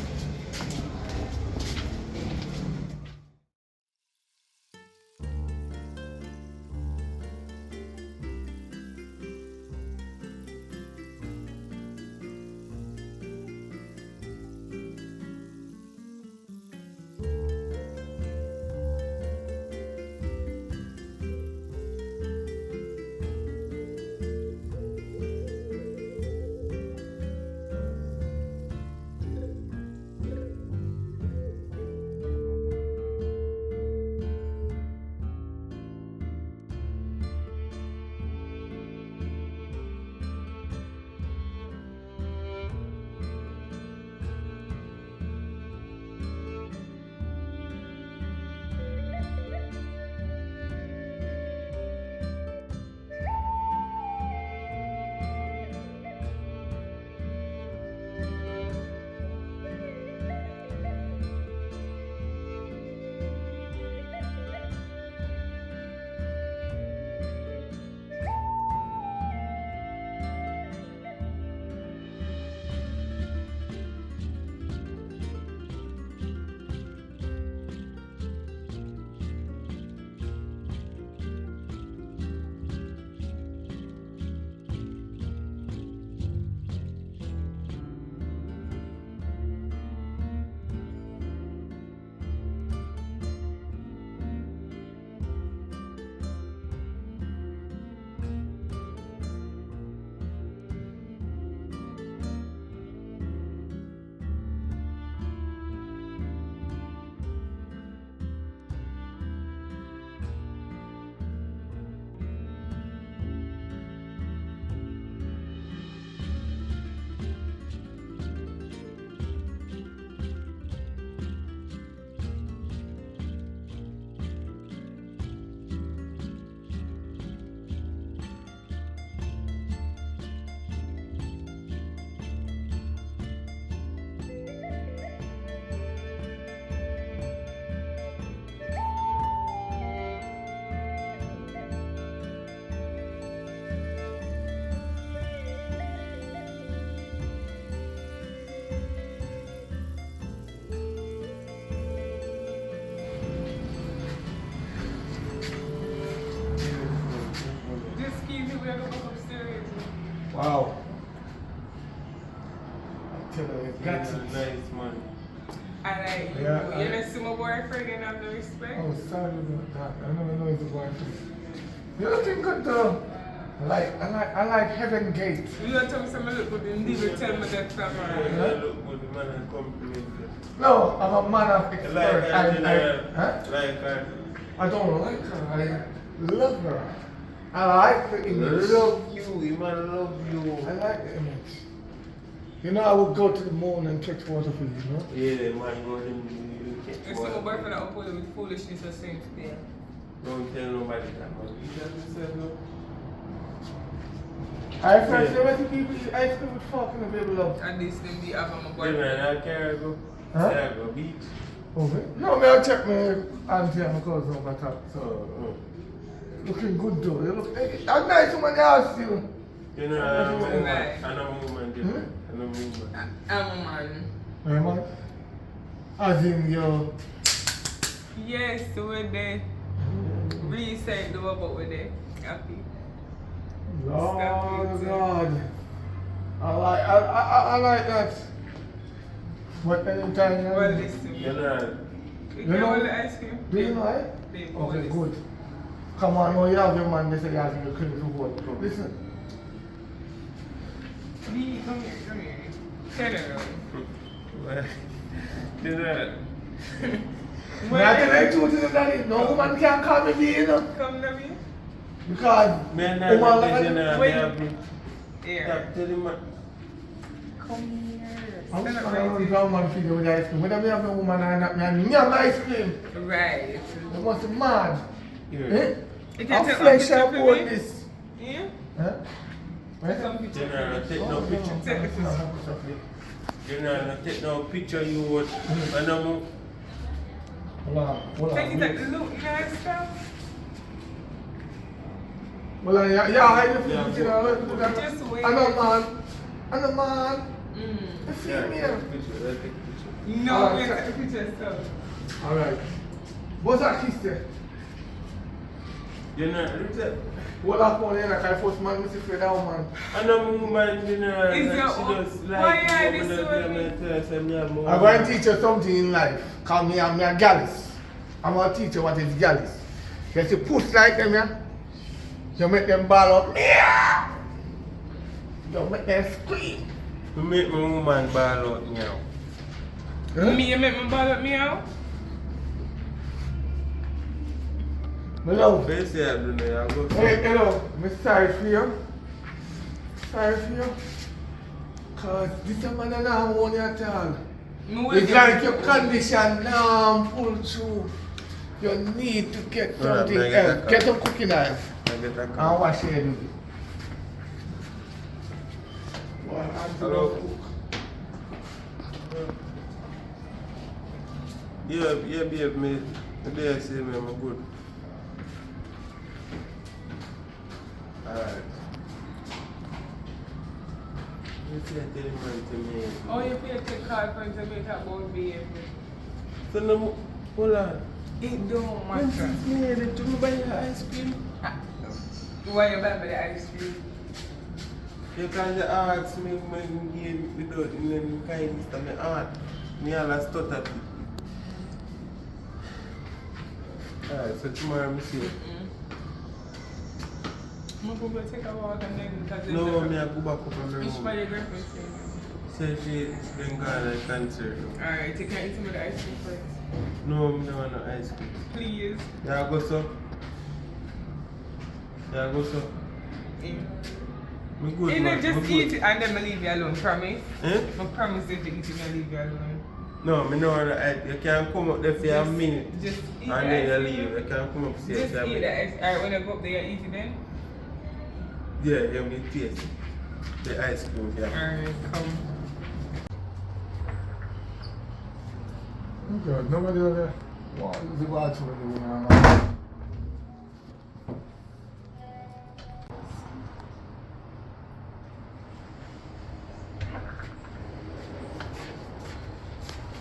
Wow. I tell you, you got Nice it. man. And I, Yeah, you don't see my boyfriend and have no respect. Oh, sorry about that. I never know it's a boyfriend. You're looking good though. I like Heaven Gate. You don't tell me something look good and you tell me that from You look good, man, and compliment you. No, I'm a man of expert. Like her, Huh? like her. I don't like her. I love her. I like the image. Love you, man, love you. I like the image. You know, I would go to the moon and catch water for you, you know? Yeah, man, go in the You see my boyfriend that uploaded with foolishness or saying today. Don't tell nobody that, man. You just yourself, no? I first never see people eat ice cream with fork in the baby love. And this them be having my Yeah, boyfriend. man, I can't go. Huh? I go beach. Okay. No, me I check my auntie and my cousin over top. So Oh, looking good though. You look a nice woman you ask you. you know, I'm a woman. Right. I'm a woman, you know. I'm a woman. I'm a man. Hey man. As in you. Yes, we're there. Reset though, but we're there. Happy. Oh God. I like that. What anytime you Well, listen. You know, You You can know- hold the ice cream? do you know it? Babe, Okay, listen. good. Come on, now you have your man, they say you have your credit to hold. Listen. Lee, come here. Tell her. you know, May I tell you the truth, you know, daddy? No woman can call me B, you know. Come to me. Because me and woman I, like you know, Wait. they have me. Here. Stop telling me. Come here. I'm Stand just up going to right run man figure with ice cream. Whether me have a woman or not, me and yam ice cream. here. Right. You must be mad. Here. Eh? You can I'm take a flesh picture and for bone me? this. Yeah? Huh? Take some Right? picture You know, for me. take no picture. Take the picture. You know, take no picture you would. And I'm Hold Take it on. at look nice stuff. Hold on, yeah, I have Yeah, you know, Just wait. I'm a man. I'm a man. Mm. You see yeah, me? take a picture. I'll take a picture. No, Alright, we so- take the picture stuff. Alright. What's that kiss there? You know, look at. What up on there? Like I first man, Mr. Fred, that woman. And a woman, you know, Is like your she own- just why like are woman this that so be able to tell us, me have more. I'm going to teach you something in life. Call me, I'm a gallus. I'm going to teach you what is gallus. You see, push like them, yeah? You make them ball up. Yeah! You make them scream. To make my woman ball out now. Huh? Me, you make me ball up me out? Me love. Best I do now, I go. Hey, hello. I'm sorry for you. Sorry for you. Because this a man not want you at all. Me will It's get- like your condition now pull through. You need to get Alright, something man, get else. that Get car. some cooking oil. I get that And car. wash your head with it. Well, I'm Hello. gonna cook. Yeah, babe, me. Today I say me, I'm good. Alright. You say tell him man to me. Oh, you pay the card for Jamaica about being. So no, hold on. It don't When matter. since me head to me buy your ice cream. Why you buy me the ice cream? You can't ask me when you without any kindness to my heart. Me all a stutter. Alright, so tomorrow I see you. I'm going to take a walk and then because No, me I go back up on the Which way room. you going Say she's been gone like cancer. Alright, you can eat some of the ice cream first. No, me don't want no ice cream. Please. Yeah, go so. Yeah, go so. Me good, You know, man. just Me eat good. it and then I leave you alone, promise? Eh? I promise if you eat it, I leave you alone. No, me no want to eat. You can't come up there for a Just- minute. Just eat And the then ice you leave. cream. You can't come up Just for a eat the minute. ice Alright, when I go up there, you eat it then? Yeah, yeah, me taste the ice cream. Yeah. Alright, come. Okay, nobody over there. Wow, the bathroom in the room.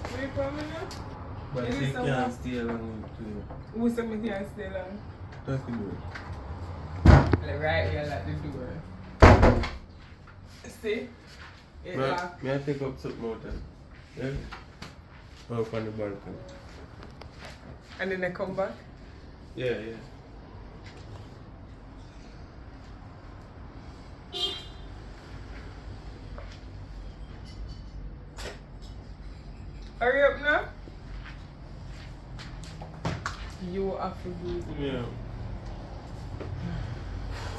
What you coming now? But It is you so can't hot. stay along with you. Who said me can't stay long? That's the way. Like right here, like the door. See? It locked. May I take up something out there? Yeah? Or up on the balcony? And then I come back. Yeah, yeah. Hurry up now. You have to do it. Yeah.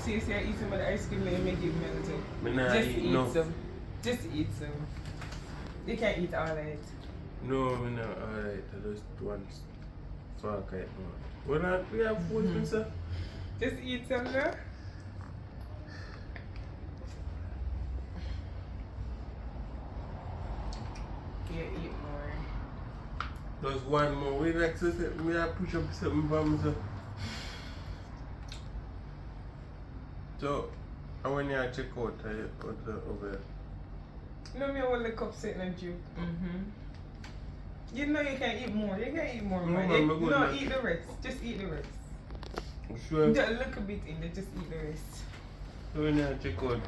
See, I eat some of the ice cream and make it melted. Me nah Just eat eat no. some. Just eat some. You can't eat all of it. No, me not alright. I just want fuck right now. Well, not, we have food, sir. Just eat some now. Yeah, eat more. Just one more. We like to say, me I push up something for me. So, I want you to check out over there. No, me hold the cup sitting and juke. You know you can eat more. You can eat more, man. No, eat the rest. Just eat the rest. Sure. Just look a bit in there. Just eat the rest. So, when you check out.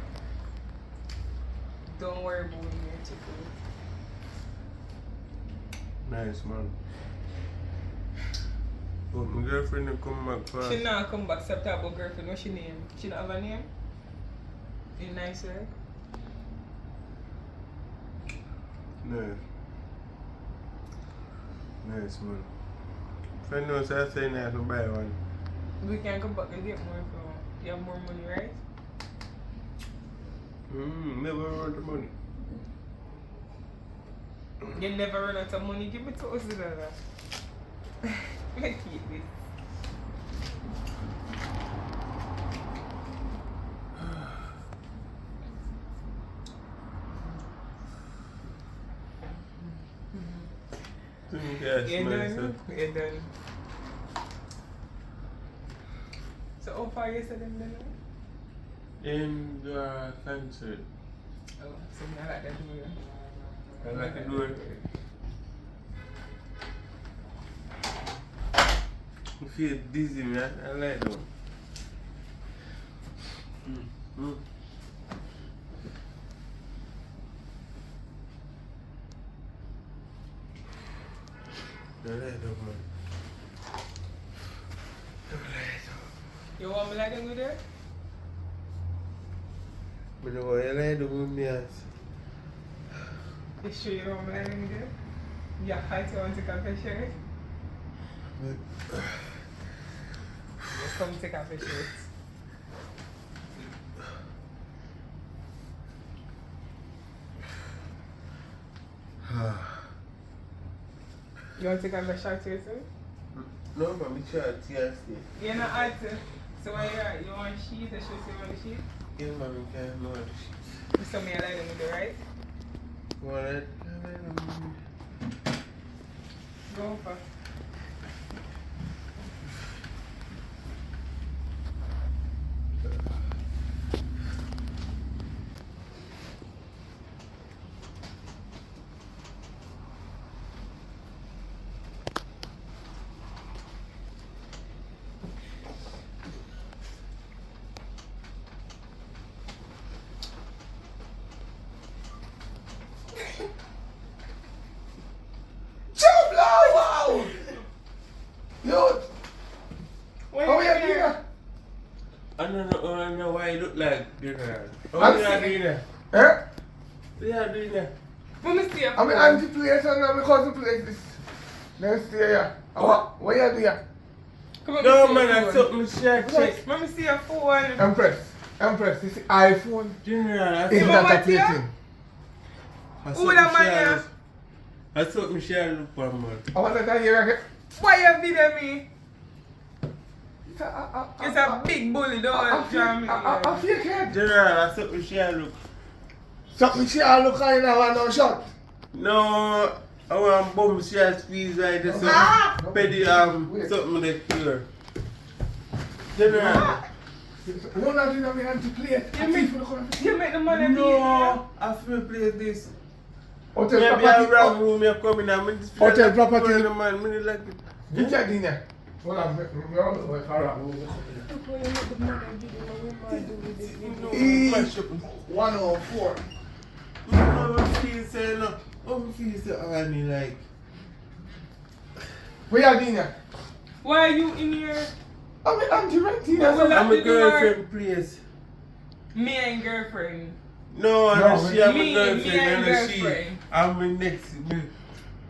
Don't worry about when you check out. Nice, man. But my girlfriend will come back fast. She not come back. Stop talking about girlfriend. What's she name? She don't have a name? You nice, right? Nice. Nice, man. Friend knows I say I can buy one. We can come back and get more if you have more money, right? Never run out of money. You never run out of money. Give me $2,000. Let's keep this. You're done. So how far you said them then? In the concert. Oh, so I like that door. I like the door. I feel dizzy, man. I like them. I like them, man. You want me like them with her? But the way I like them with me, You sure you don't want me like them with her? Yeah, I want to take off your shirt. Come take off your shirt. You want to take off your shirt too? No, but me try to stay. You're not hot. So when you want sheet, the shoes you want the sheet? Yeah, man, we can't know the shit. So me I like them with the right? Well, I like them. Go for. Wow! Yo! How are you doing? I don't know why you look like dinner. I'm How are you sick. doing that? Eh? What are you doing that? Let me see your I'm an anti-place and I'm a cousin place this. Next stay here. What you do here? Come on, No, me see man, your I phone. took my shirt check. Let me see your phone. Empress, this is iPhone. General, I Is took that a what play here? thing? Who that man here? I took my shirt look for man. I want that here again. Why you video me? It's a It's a big bully, don't draw me. I feel it. General, I took my shirt look. Something she all look kind of one no shot. No, I want bum shirt squeeze like this. Petty something like here. General. No, not in my hand to play. You make the money No, I feel play this. Hotel Maybe I property. wrong room, you come in and just Hotel property. Man, me like it. You get in there. Hold on, we're on the way. E104. I feel say no. I feel say I mean like. Where you doing there? Why are you in here? I'm directing Well, there. I'm a the door. girlfriend place. Me and girlfriend. No, No, she I'm me- a girlfriend me and and she. girlfriend. I'm my next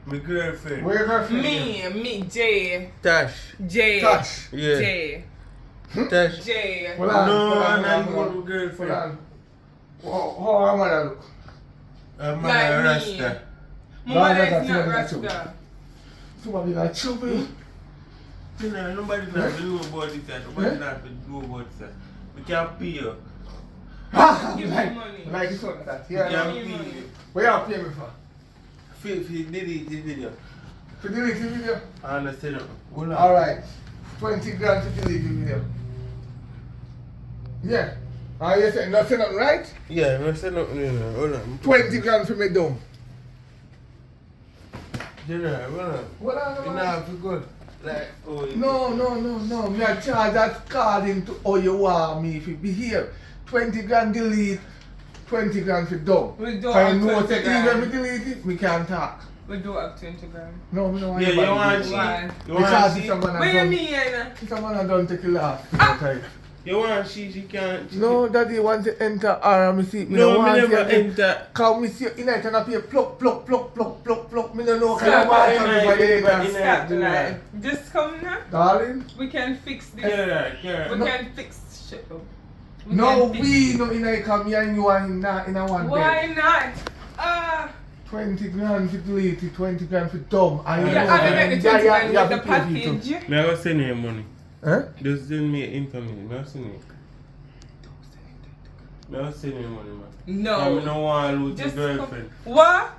my girlfriend. Where your girlfriend? Me, Jay. Tash. Jay. Touch. Yeah. Jay. Tash. Jay. Hold on, No, hold on, I'm not hold on. my girlfriend. Hold on. How am I look? I'm Like a me. Rasta. My mother No, is that's not not Rasta. Somebody like chubby. You know, nobody not to know about it. Nobody not to know about it. We can't pay you. Ha! Give me Like money. it's not that. We Yeah, can't no. pay money. you. Where you pay me for? If you did it, the video. To delete the video? I understand. Hold on. Alright. 20 grand to delete the video. Yeah. Ah, you saying nothing right? Yeah, I'm saying nothing. Hold on. 20 grand for me dumb. General, hold on. What are You know, I feel good. Like, oh, No. Me a charge that according to how you want me if you behave. 20 grand delete, 20 grand for dumb. We do I have know 20 that grand. even if we delete it, we can't talk. We do have 20 grand. No, me don't want yeah, you want to. Why? she? You want Because if she? someone What has do you done, mean, Yana? if someone has done take it off. You want she can't. No, daddy want to enter her and me see. Me No, don't me want never to enter. Come me see you in it and I pay pluck. Me don't know Stop kind of want it, to man. be Stop for Stop the Yeah. lie. Just come now. Darling, We can fix this. Yeah. We No. can fix shit up. no, can fix we no in a come here and you are in a one Why bed. not? 20 grand for delete, 20 grand for dumb. And you Yeah, know I that can get the 20 grand have with to the pay people. package. Me I go send you money. Huh? Just send me information. Me I send you. Me I send you money, man. No. I don't want to lose my Just girlfriend. What?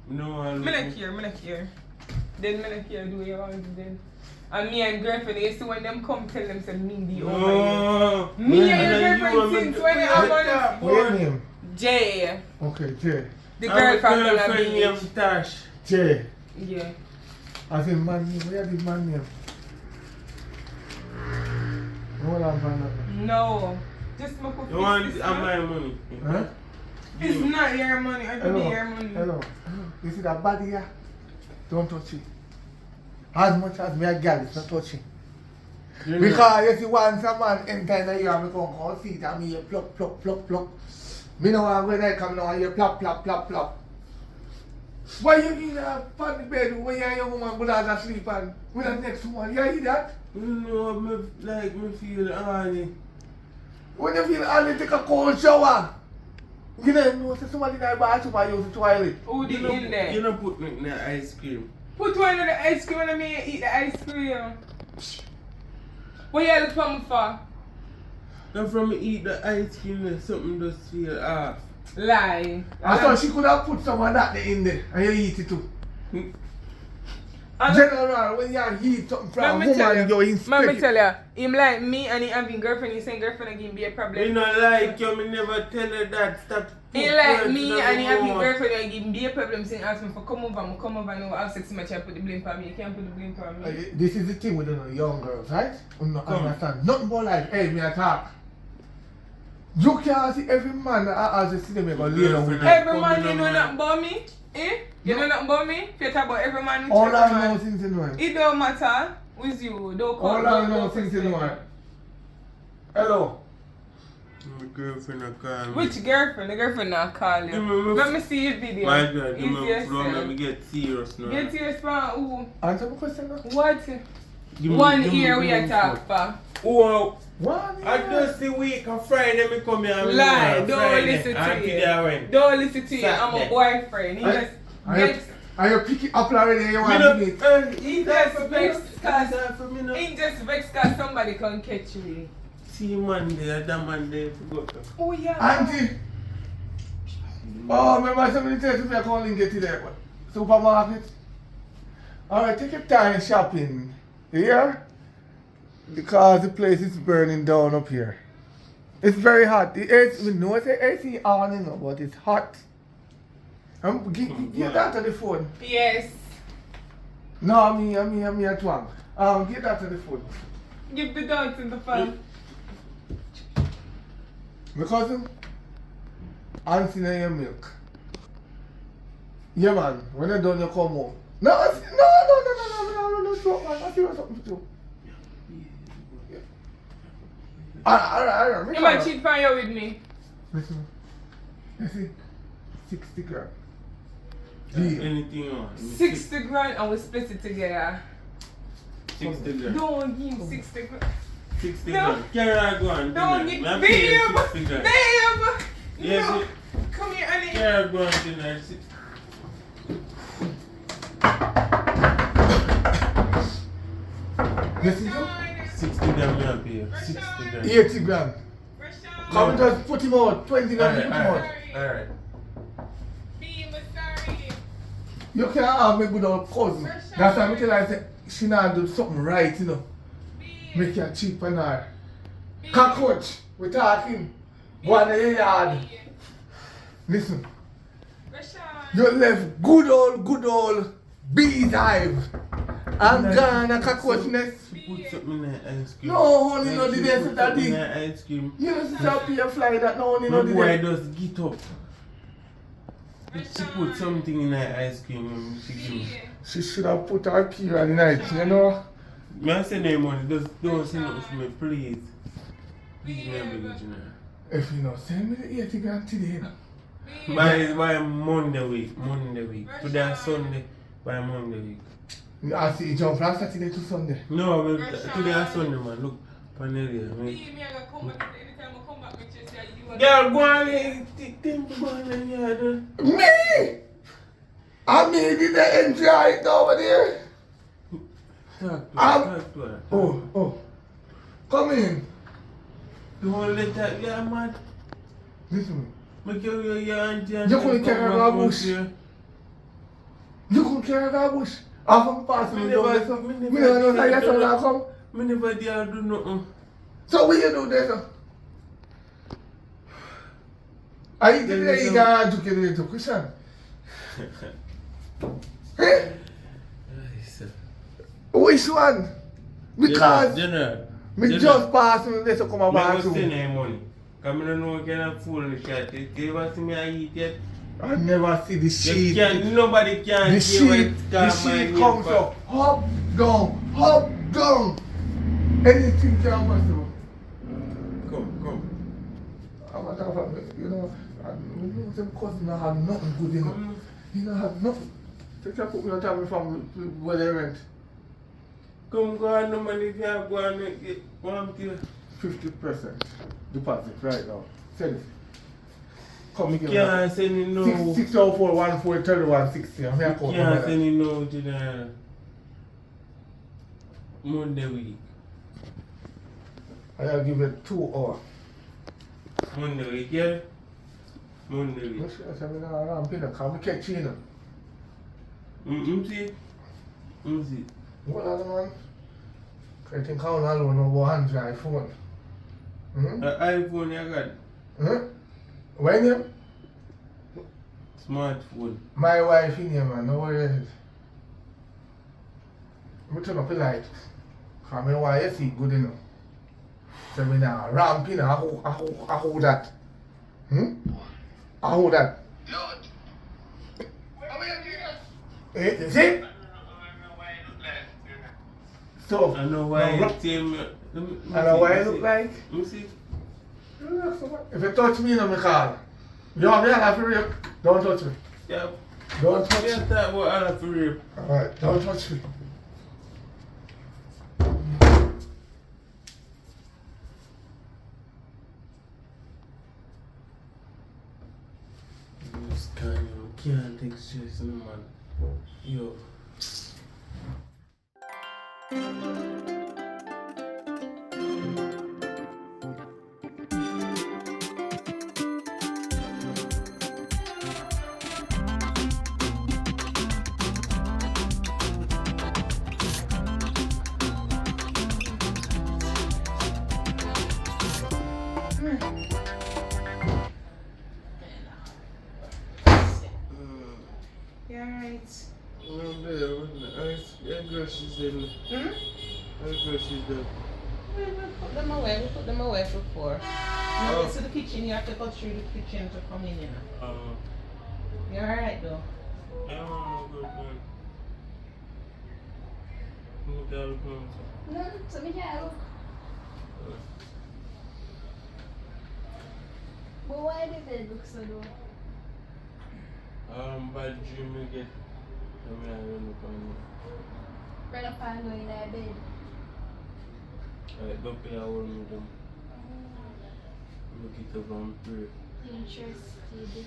Me don't want to Me lose. not care. Then me not care do what you want to do. And me and girlfriend, you see when them come tell them say me the over No. you. Me and your then girlfriend you since and when you have that money. What your name? Jay. Okay, Jay. The girl from Bella girlfriend Beach. named Tash. Jay. Yeah. As in man name, where the man name? Hold on, man. No. Just make up You want this my money? Huh? It's not your money. I Hello. give your money. Hello. You see that body here? Don't touch it. As much as me a girl, it's not touching. You know. Because if you want some man enter in the year, me come call seat and me hear pluck. Me know I'm going to come now and hear plop. Why you in a funny bed when you and your woman go down asleep and with the next one? You hear that? You know, me feel honey. When you feel honey, take a cold shower. You don't know, say somebody in the bathroom and use the toilet. Who did in there? You don't put me in the ice cream. Put one in the ice cream and me eat the ice cream. What you look for me for? Then from me eat the ice cream, something just feel off. Lie. I thought she could have put some of that in there and you eat it too. And General, when you eat something from let me tell woman, you, you inspect let me it. tell you, him like me and he having girlfriend, he saying girlfriend again be a problem. You not like you, me never tell her that. Stop. He put like words me in and he her having mouth. girlfriend again be a problem, saying ask me for come over and have sex with me, I put the blame for me. You can't put the blame for me. This is the thing with the young girls, right? You not Come. understand. Nothing more like, hey, me attack. You can't see every man that has a cinema go lay down with them. Every man you know nothing about me? Eh? You know nothing about me? If you talk about every man, All every I man. know since you know him. It don't matter with you. Don't call. All I know since you know him. Hello. My girlfriend a call me. Which girlfriend? The girlfriend not call Give me you. my Let me see your video. My God, you Easy me flow, yourself. let me get serious now. Get your span. Who? Answer my question now. What? Give me- One give me- ear give we me a talk for. Oh, One I year. just the week of Friday me come here and Lie. me Don't Friday, listen and to today I you. went. Don't listen to you. I'm a Saturday. boyfriend. He just gets. Are you pick it up already? You Me want no, to give it? He just vexed cause for me no. he just vexed cause somebody can catch you. See Monday, that Monday forgot. Oh yeah. Auntie. Oh, remember somebody tells me I can't link it to there. Supermarket. Alright, take your time shopping. Here? Because the place is burning down up here. It's very hot. The AC, we know it's AC on, you know, but it's hot. Get that to the phone. Yes. No, me a twang. Get that to the phone. Give the dogs in the phone. My cousin, Auntie na your milk. Yeah, man. When you're done, you come home. No, man. I feel something to do. Alright. You might cheat fire with me. Listen. You see, 60 grand. Deal. Anything you want. 60 grand and we split it together. 60 grand. Don't give him 60 grand. 60 No. grand. Carry her go on. Don't dinner. give I'm paying 60 babe. grand. Babe. Yes, No. it- Come here, Annie. Carry her go on dinner. Listen to 60 grand me up here. 60 grand. 80 grand. Rashawn. Come and just put him out. 20 grand, put him out. Alright. Be sorry. You can't have me good old cousin. That's why I tell her I say she not do something right, you know. Make you cheap and all. Cockroach, we talking. Go on in the yard. Listen. You left good old beehive. And gone a cockroach nest. Put something in the ice cream. No, honey, no, the She best put of that something in thing. the ice cream. You know, see how people fly that no, honey, My no, the boy best. just get up. She put something in her ice cream and she give me. She should have put her key on the night, you know. Me I send her money, just don't send it for me, please. Please, me a beg you, Junior. If you know, send me the 80 grand today, you know. By Monday week. Today and Sunday, by Monday week. I see you jump from Saturday to Sunday. No, but today and Sunday, man. Look, panel here. Girl, go on in. Take them to go on in here. Me? I mean, did they enjoy it over there? Talk to her. Oh. Come in. Don't let that get mad. Listen. Make your auntie and You couldn't carry her bush. You couldn't carry her bush. I'm passing me down there, so. Me never know how you sound like come. Me never dare do nothing. So what you do there, sir? Are you today you can educate the question? Eh? Which one? Because me just pass me there to come I back was to. sending her money. Because I don't know what kind of fool the cat is. You ever see me eat yet? I never see the sheet. Nobody can The sheet comes up. up, hop down. Anything can possible. Come. I'm not talking about, you know, some cousin don't have nothing good in it. You don't have nothing. Take your put me on top of me from where they rent. Come go on, no money if you have go on and get one deal. 50% deposit right now. Send it. Come me give me Can't send it no. 604 14 31 60. I'm here Can't send it no to the Monday week. I'll give it 2 hours. Monday week, yeah? Monday week. I'm paying a car. We catch you now. See? What other man? I think how long no go Android iPhone. iPhone you got? When you? Smartphone. My wife in here, man. No worries. We turn up the light. Because my wife see good enough. So me now ramp in. I hold that. I hold that. You see? So, I know why no, it came. I know why it look like. Let me see. If you touch me, no me call. You want me to have to rape? Don't touch me. Yeah. Don't touch Yeah, me. that what I have to rape. Alright, don't touch me. This kind of can't take stress, no man. Yo. You alright? That girl, she's in. That girl, she's there. We put them away for 4. When you get to the kitchen, you have to go through the kitchen to come in, you know. You alright though? I'm good, man. Look at the phone. No, so me can't look. But why did they look so low? Bad dream you get. I mean, I don't know. Right up and go in their bed. Don't pay a whole with them. Look it up and pray. Interested.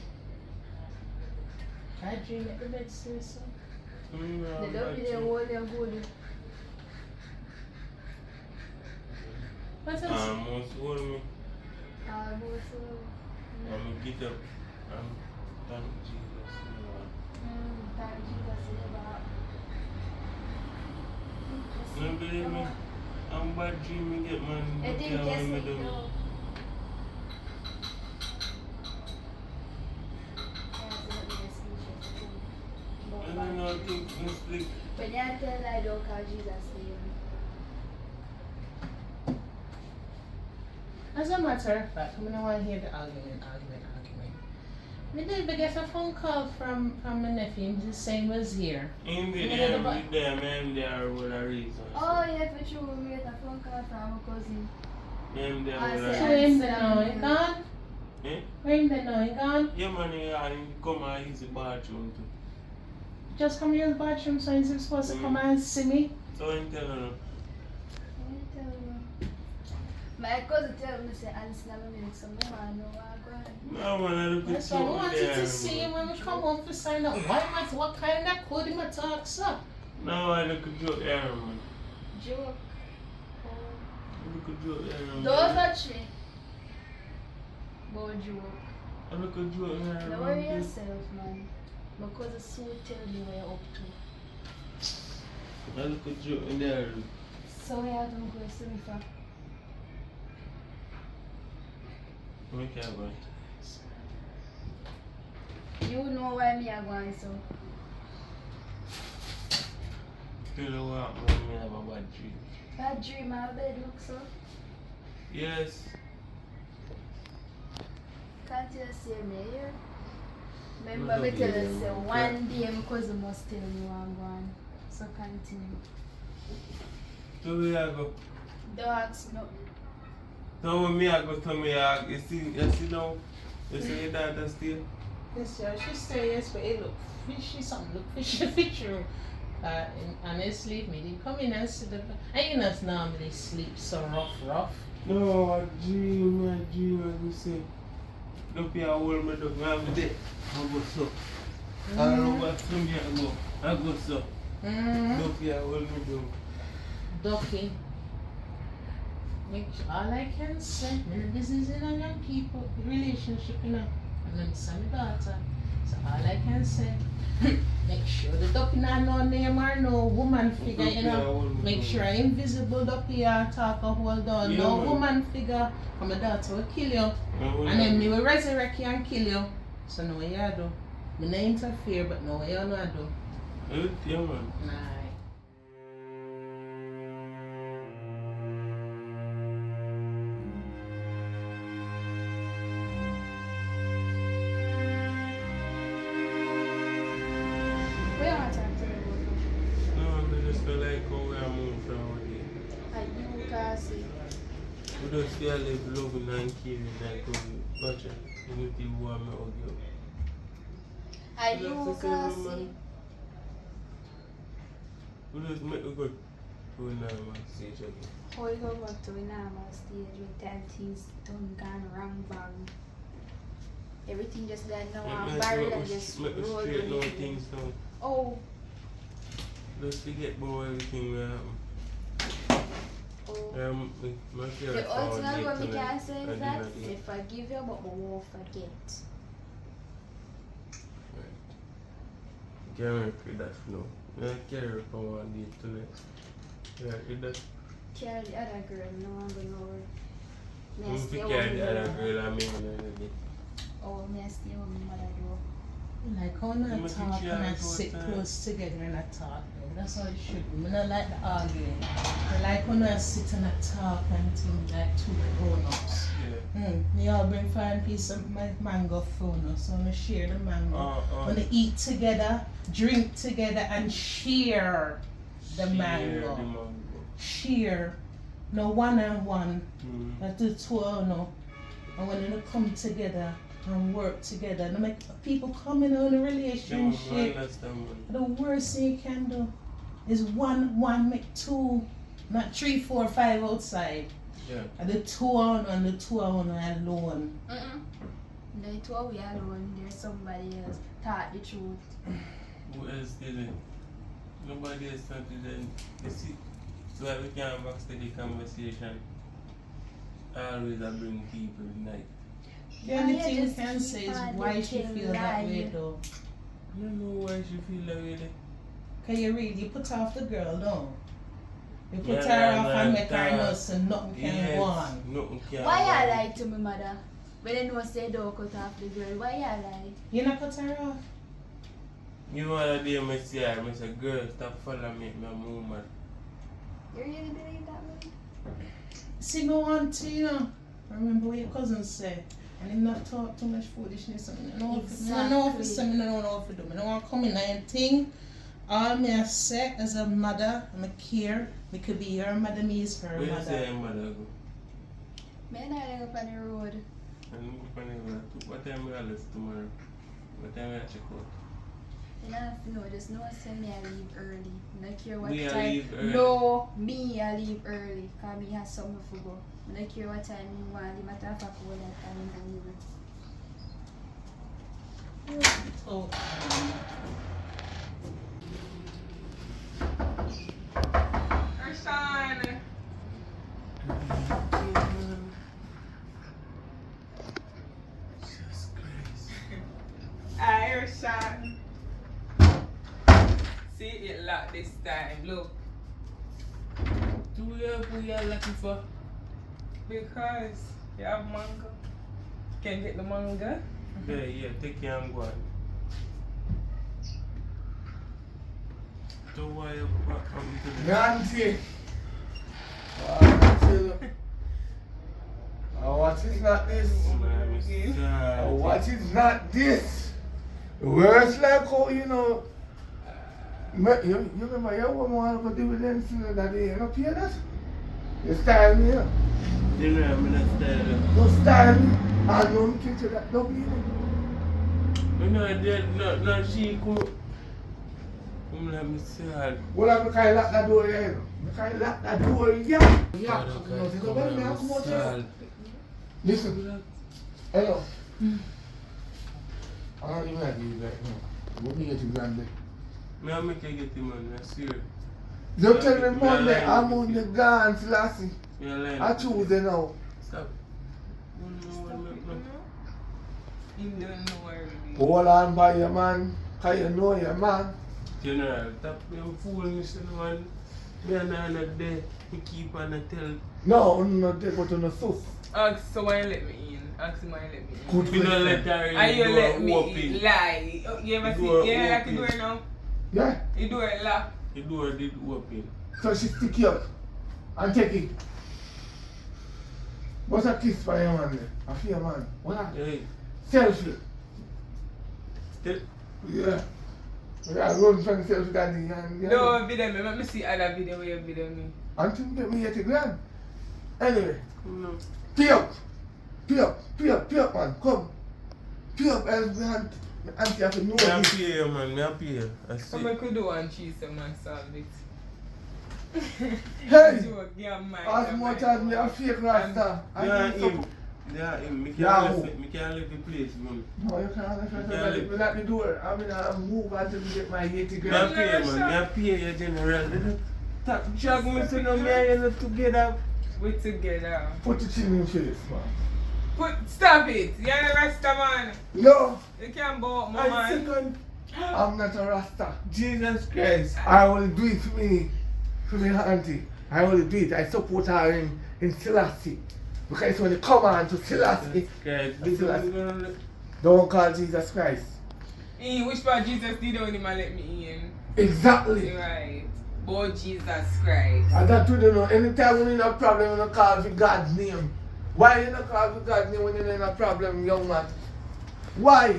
I dream at the bed, so. They don't be there all their good. What's else? Most hold me. Also, I'm get up. Thank Jesus. thank Jesus. believe me. I'm bad dream me get man. I Look didn't here guess when me it, do. no. I don't know, think me sleep. When you tell I don't call Jesus name. As a matter of fact, I don't want to hear the argument. Me did get a phone call from my nephew. He's saying he was here. In the Yeah, air, but- with them, and there with a reason. Oh, yeah, for sure. We get a phone call from my cousin. Them there I with say- a So reason. him then now, he gone? Eh? Where him then now, he gone? Yeah, man, he come and use the bathroom too. Just come here to the bathroom, so he's supposed to come and see me. So I'm telling you. Let me tell you. My cousin tell me, say, Alice, I'm going to some more. I know what I'm going. No, man, I look at That's why I you wanted there. to see him when we come home to find out what kind of code him a talk, sir. No, I look at you there, man. Joke. I look at you there, man. Don't touch me. But joke. I look at you there, Don't worry yourself, man. My cousin soon tell me where you're up to. I look at you there. So where I'm going to see me from? Okay, bro. You know why me are going, so. Tell you what, man, I have a bad dream. Bad dream, my bed look so. Yes. Can't you see me here? Remember me tell you, say, one day my cousin must tell me what I'm going. So continue. So where I go? Don't ask no. So when me I go to me, you see now? You see your daughter still? Yes, yeah, she say yes, but it look fishy, something look fishy. And they sleep me, they come in and sit up. I not normally sleep so rough. No, I dream, as you say. Don't be a hold me dog, I have day. I go so. I don't know what from here I go. I go so. Don't be a hold me dog. Ducky. All I can say, this is in a young people relationship, you know. And then son my daughter. So all I can say, make sure the ducky not no name or no woman figure, you know. Make sure invisible ducky or talk or hold on. Yeah, No man. woman figure. And my daughter will kill you. And then me will resurrect you and kill you. So no way you do. Me no interfere, but no way you no do. Yeah, man. Nah. Where am I talking to you No, I just feel like how we are moving from over there. about? You can see. We just feel like loving and caring like how we watch it. You think who I'm out here. You can see. We just make it good. We now stage again. How you go back to a normal stage with that things done gone wrong bang. Everything just gone now and buried and just Make us rolled straighten out away. things down. Oh, Just forget about everything that happened. oh. My The parents ultimate what we tonight can say and is that dinner they date. forgive you but we won't forget. Carry with that no. I carry from one day tonight. Yeah, with that. Carry the other girl, no one going over. Me I If stay you with carry me the other mother. girl, I mean, you Oh, me I stay with my mother do. Like how You not must talk teach and her I about sit that. close together and I talk. That's how it should be. I don't like the arguing. I like when I sit and I talk and things like two grown-ups. Yeah. Me all bring 5 pieces of my mango phone, so I share the mango. When they eat together, drink together and share the mango. Share. No one on one. That's the two no. And when they come together and work together and make people come in on a relationship. The worst thing you can do is one make 2, not 3, 4, 5 outside. Yeah. And the 2 on and the 2 on alone. The two of we alone, there's somebody else. Talk the truth. Who else did it? Nobody else started then. You see, so that we can backstage the conversation. I always I bring people tonight. The only Yeah, thing you just can keep say is on why she looking feel that way like- though. I don't know why she feel that way. Can you really put off the girl though? You put her off and make her know so nothing can go on. Nothing can Why go on. you lie to me, mother? When you know say don't cut off the girl, why you lie? You not cut her off? You know what I do, I say, I say, girl, stop following me, my woman. You really believe that way? See, me want to, you know, remember what your cousin said. And him not talk too much foolishness. I don't know if I don't know what to do. I don't want to come in and think. All me say as a mother, I care. Me could be your mother, me is her Where you mother. say your mother go? Me and I up on the road. And you go on the road. What time we are tomorrow? What time we are check out? You don't have to know, just know say me I leave early. I don't care what We a time. leave early. No, me I leave early. Cause me have something to go. I don't care what time you want. The matter of fact, what time you leave. So, Rashawn. Jesus Christ. Hi, Rashawn. See it locked this time. Look. Do we are lucky for? Because you have mango. Can get the mango. Yeah, take care and go on. So why you come to the... Nancy. What is not this? What is not this? Words like how, you know, you remember your woman want to do with them things that they ain't up here that? You style me, you know? You know, I'm not style. No style me. I know me teach you that don't be, you know? You know, no, she could... Let me see her. Well, I can't lock that door here, you know? I can't lock that door here. Yeah. Come out here. Listen. Hello. I don't even like you right now. What do you get you grand there? Me I make you get the money, I see you. Don't tell me Monday, I'm on the guns, lassie. Me a lie. I choose it now. Stop. You don't know where it is. Hold on by your man, cause you know your man. General, stop being foolish, man. Me and I not there. We keep on a tell. No, no, they go to the sus. Ask so why you let me in. Ask him why you let me in. Good We don't let question. her in. And you the let door me open. in. Lie. Oh, you ever Door see? Yeah, like you do open. it now. Yeah? You do it lock. The door did open. So she stick you up and take it. What's a kiss for your man there? I feel man. What? Hey, Selfie. tell, Yeah. Yeah, run from selfie daddy and yeah. No video me. Let me see other video where you video me. Until you get me 80 grand. Anyway, no. pay up. Pay up, pay up, pay up, man. Come. Pay up, else me auntie have to know Me a this. pay you, man. Me a pay you. I So see. I could do one cheese and man solve it. Hey! Joke, yeah, man. As much as me a fake rasta. Yeah, I him. Yeah, him. Me Yeah, can't who? leave. Me can't leave the place, man. No, you can't let can't me live. let me do it. I mean, I move until you get my 80 Me a grand. pay you, man. Me a pay you, general. Stop jog me to no me and you together. We together. Put the chin in your face, man. Stop it. You're a Rasta man. No, You can't bow up my I man. second. I'm not a rasta. Jesus Christ. I will do it for me auntie. I will do it. I support her in Selassie. Because when you come on to Selassie, Christ. Selassie. Don't call Jesus Christ. Which part Jesus did when him and let me in? Exactly. Right. But Jesus Christ. And that you don't know. Anytime when you have a problem, you don't call for God's name. Why you not call for God's name when you're in a problem, young man? Why?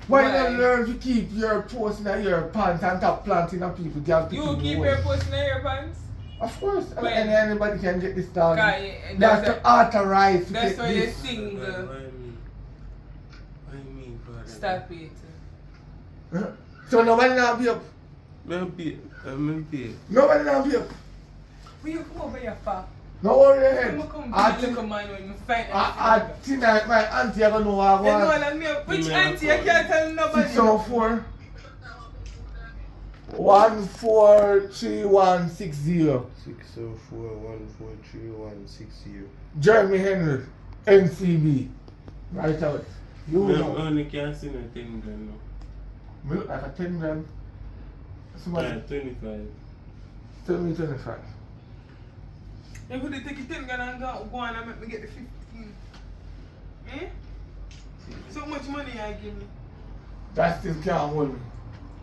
Why you not learn to keep your post in your pants and stop planting on people? You keep your post in your pants? Of course. When? And anybody can get this dog. That's That's to authorize to That's get why you this. sing Why the. me, brother? Stop it. So nobody now be up. I'm pay. Nobody now be up. Will you come over here, pa? No worry your head. I'm come I be think little man when me fight. tonight my auntie are gonna know what I You know want. what I mean? Which auntie? I can't tell nobody. 604 143160. 604-143-160. Jeremy Henry, NCB. Right out. You I know. only can't see nothing then now. Me look like a 10 grand. Somebody Yeah, 25. tell me 25. You could take it 10 grand and go on and make me get the 15. Eh? So much money you give me? That still can't hold me.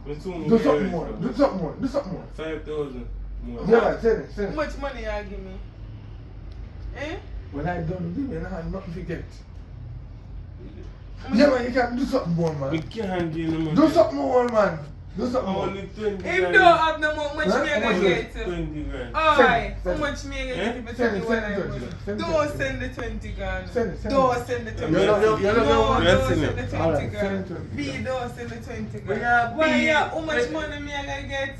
Me soon Do get something it more. from Do me. something more. Do something more. 5,000 more. Yeah, man, send it. How Send it. much money you give me? Eh? When I done with you, I have nothing to get. How much- Yeah, man, you can do something more, Me man. can't give no money. Do something more, man. Do something more. Only 20 If grand. don't have no more, much Huh? me How I much gonna is get? 20 grand. Alright, how Send it. much me I gonna Eh? get if you Send tell it, me what send I it, want? send it. Don't send the 20 grand. Send it, send it. Don't send the 20 You're not- grand. you're not- No, Yes, don't send send it. the 20 Alright, grand. send it. B, don't send the 20 But grand. yeah, Why, B, yeah, how much but- money me I gonna get?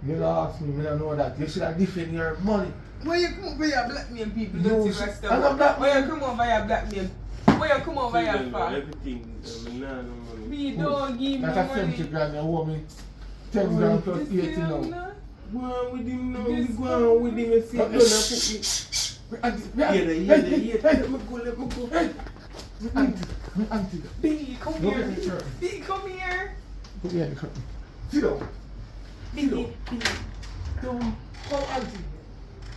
You don't ask me, I don't know that. You should have defend your money. Why you come over here blackmail people? No, Don't you shit. rest I'm not blackmail. Why you come over here blackmail? Why you come over here for? Everything. Me nah no money. B, don't give me That's a 70 money. grand, you owe me 10 grand plus You 80 see, I'm now. not- Go on with him now. This Go on with him. If you But- gonna put me. Let me go. Let me go. Auntie. B, come Look here. at the chair. B, come here. Put me in the curtain. Sit down. B, Sit down. Come, auntie.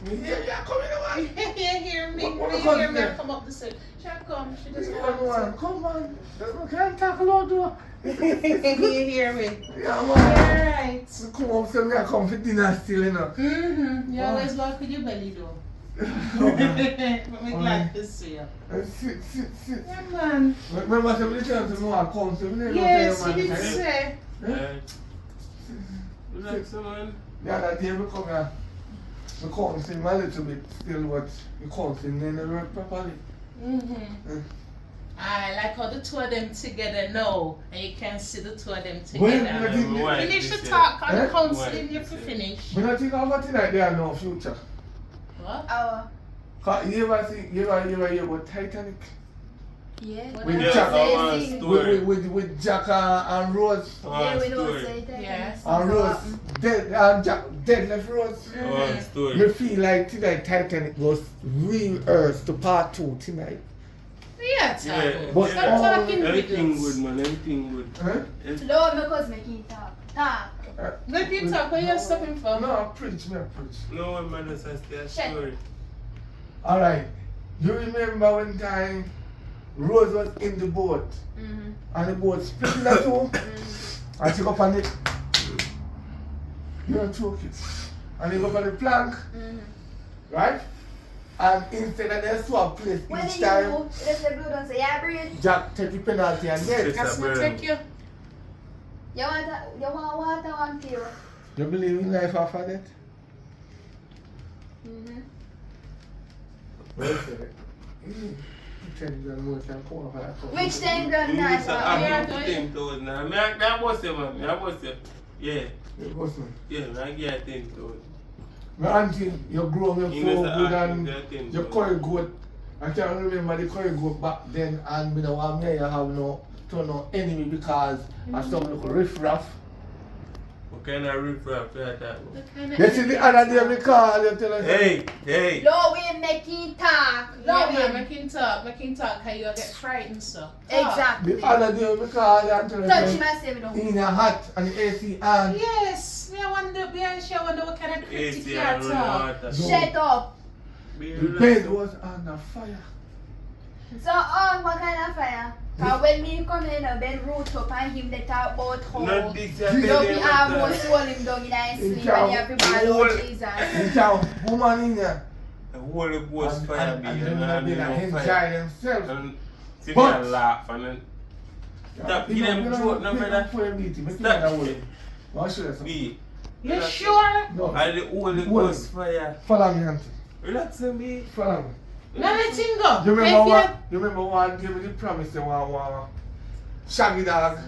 Me hear you coming away. You hear me? What You the hear me? fuck? I come up the stairs. She come. She This doesn't one, want come on. We can't talk a lot, though. to. You hear me? Yeah, man. Alright. So come up, so me I come for dinner still, you know. You Wow. always walk with your belly though. Okay. But me glad to see you. Sit. Yeah, man. Remember, somebody tell me I come, so me never Yes, tell you you, did man. say. Relax, man. The other day we come here, we count him a little bit still, but we count him then they work properly. I like how the two of them together now, and you can see the two of them When together. we did- Why? Finish the This, talk on Eh? the counseling, Why? you have to finish. We not think of what tonight there no future. What? Our. Cause you ever hear about Titanic? Yeah. What With Yeah, Jack, I want With- story. with Jack and Rose. Yeah, we don't Story. say that. Yes. And Rose dead, and Jack dead left Rose. One Me story. feel like tonight Titanic was re-earthed to part 2 tonight. Yeah, Yeah. But Stop all- talking Everything riddles. good, man. Everything good. Huh? No, because make him talk. Talk. Let you talk, what you stopping for? No, I preach. No one man has a story. Alright. You remember when time Rose was in the boat and the boat split in two and she go up on it. You don't choke it. And you go up on the plank, right? And instead of them swap place When each you time, let the blue don't say, yeah, breathe. Jack take the penalty and dead. That's not take you. You want water, one pure. You believe in life after that? Well said. 10 grand more can come over that. Which 10 grand You need nice to one? Yeah, have do it. 10,000. I mean, I was you, man. I was you. Yeah. It was me. Yeah, I get 10,000. My auntie, you grow me You so know, good the and acting, your curry goat. I can't remember the curry goat back then and me know I'm here you have no enemy because I some little riff-raff. What kind of riff-raff you are talking about? You see the other day me call you tell us. Hey. No, we making talk. No, Yeah, we man, make him talk, how you get frightened, so. Talk. Exactly. The other day me call you and tell Touch us him and say we don't. in a hat and the AC on. Yes, me I wonder what kind of critic AC you and talk. run water. Shut up. Be The relaxed. bed was on fire. So, what kind of fire? Because when me come in the bed, root up and him, they talk about how Not this, I you tell be you what, almost hold him down in his sleep It and you have to ball whole- out Jesus. You can woman in there. the whole boss And fire them be in the bed and enjoy fire. themselves. And sit But- there and laugh and then stop give them throat no brother. Stop. I'll show you something. Be. You sure? No. And the Holy Word. Ghost fire. Follow me, auntie. Relax and be. Follow me. Now let him go. You remember If what? You remember what? Give me the promise. They want shaggy dog.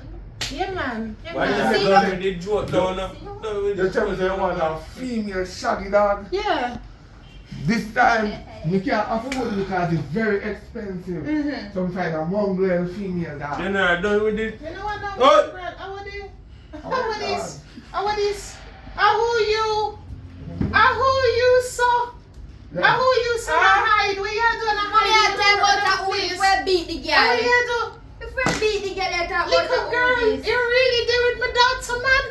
Yeah, man. Yeah, Why man. you See, say don't with the joke down up? Down with You the tell me joke they down want a up. female shaggy dog. Yeah. This time, you can't afford it because it's very expensive. Some kind of mongrel female dog. You know, done with it. You know what? Now, Oh. Brad, I want this. Oh, I want God. this. I want this. I who you? I who you so? I who you so? I hide. What you doing? I Mommy, I hide. tell about that who if we beat the What girl. you do? If we beat the girl, I talk about Little that girl, who this. you really there with my daughter, man?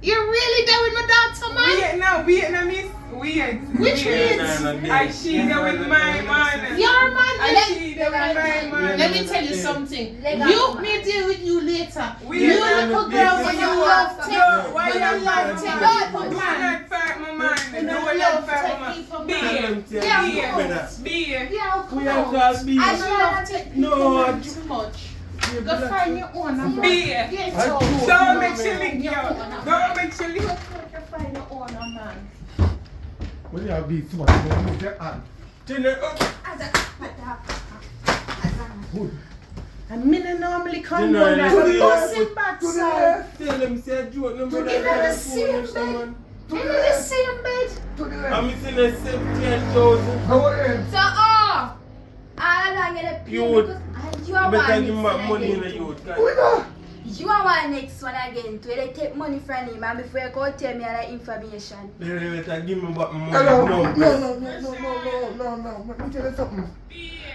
You really there with my daughter, man? Vietnam, Vietnamese. Weird. Which weird? I she there with my man. Your man, I she there with my man. let me tell you something. Leg You up. may deal with you later. We You are little girl But when you you have love to. take. Why When you you love love take to? people Do man. not fight my man. Do You not love fight take my people man. man. Beer. Yeah, Beer. Yeah, come We are on. called beef. I love take people No, man too much. Go find your own man. Beer. Get I out. do. Don't make you lick yo. Don't make you lick. Go find your own man. When you have beef too much, you move your hand. Good. And me no normally come You know, down let's and see. bust him backside. Tell them say a joke, no In brother. the same bed. In the same bed. To the I'm left. missing a 78,000. Go ahead. So, all along in the Youth. you are Better one give next back one money in the again. youth. We know. You are one next one again. To they take money from him and before you go tell me all the information. They better give me back my money. Hello. No, No. Let me tell you something.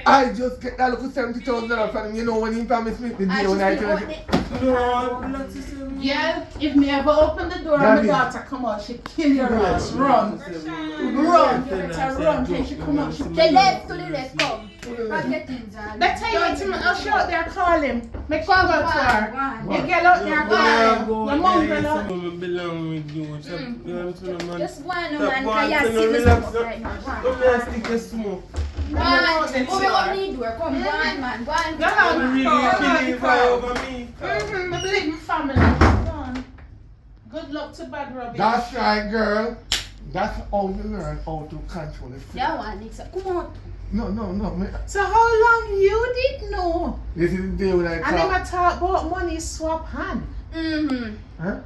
I just get that little $70,000 from him. You know when he promised me the I day when I just tell think you. No, relax yourself. Yeah, if me ever open the door and Daddy. my daughter come out, she kill your ass. Run. Run. You better run till she come out. She the kill you. left to the left come. Pack your things on. Let's tell you to me, I'll show out there, call him. Make sure go to her. One. You get out there, call him. Your mom yeah, gonna. some belong with you. Stop going to the man. Just one Stop man, going because to you the see relax. me right now. Come here, stick your smoke. One. Over on the door. Come, one man. One. Go on. You really believe her over me? I believe in family. Go on. Good luck to bad Robbie. That's right, girl. That's how you learn how to control the fear. Yeah, one next. Come on. No. So how long you did know? This is the day when I I talk. never talk about money swap hand. Mm-hmm. Huh?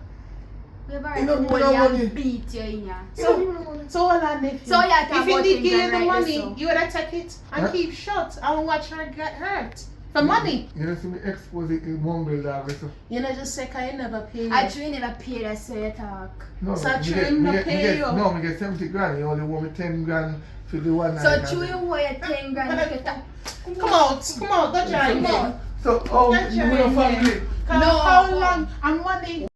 We've You know, already you know money. beat you in here. So all I need. So you have to if he about did things give you and the write money, this up. you would take it and Huh? keep shut and watch her get hurt. For money. You know, see me expose it in mumble dog. So. You know, just say, can you never pay I you? truly never paid us so you talk. No, So me true, get- him me no get- me pay get- you? No, me get 70 grand. You only want me 10 grand for the one So night. true you owe you 10 grand. You can talk. Come out, go join Come me. on. So, Go you join know me. family. No. How long and money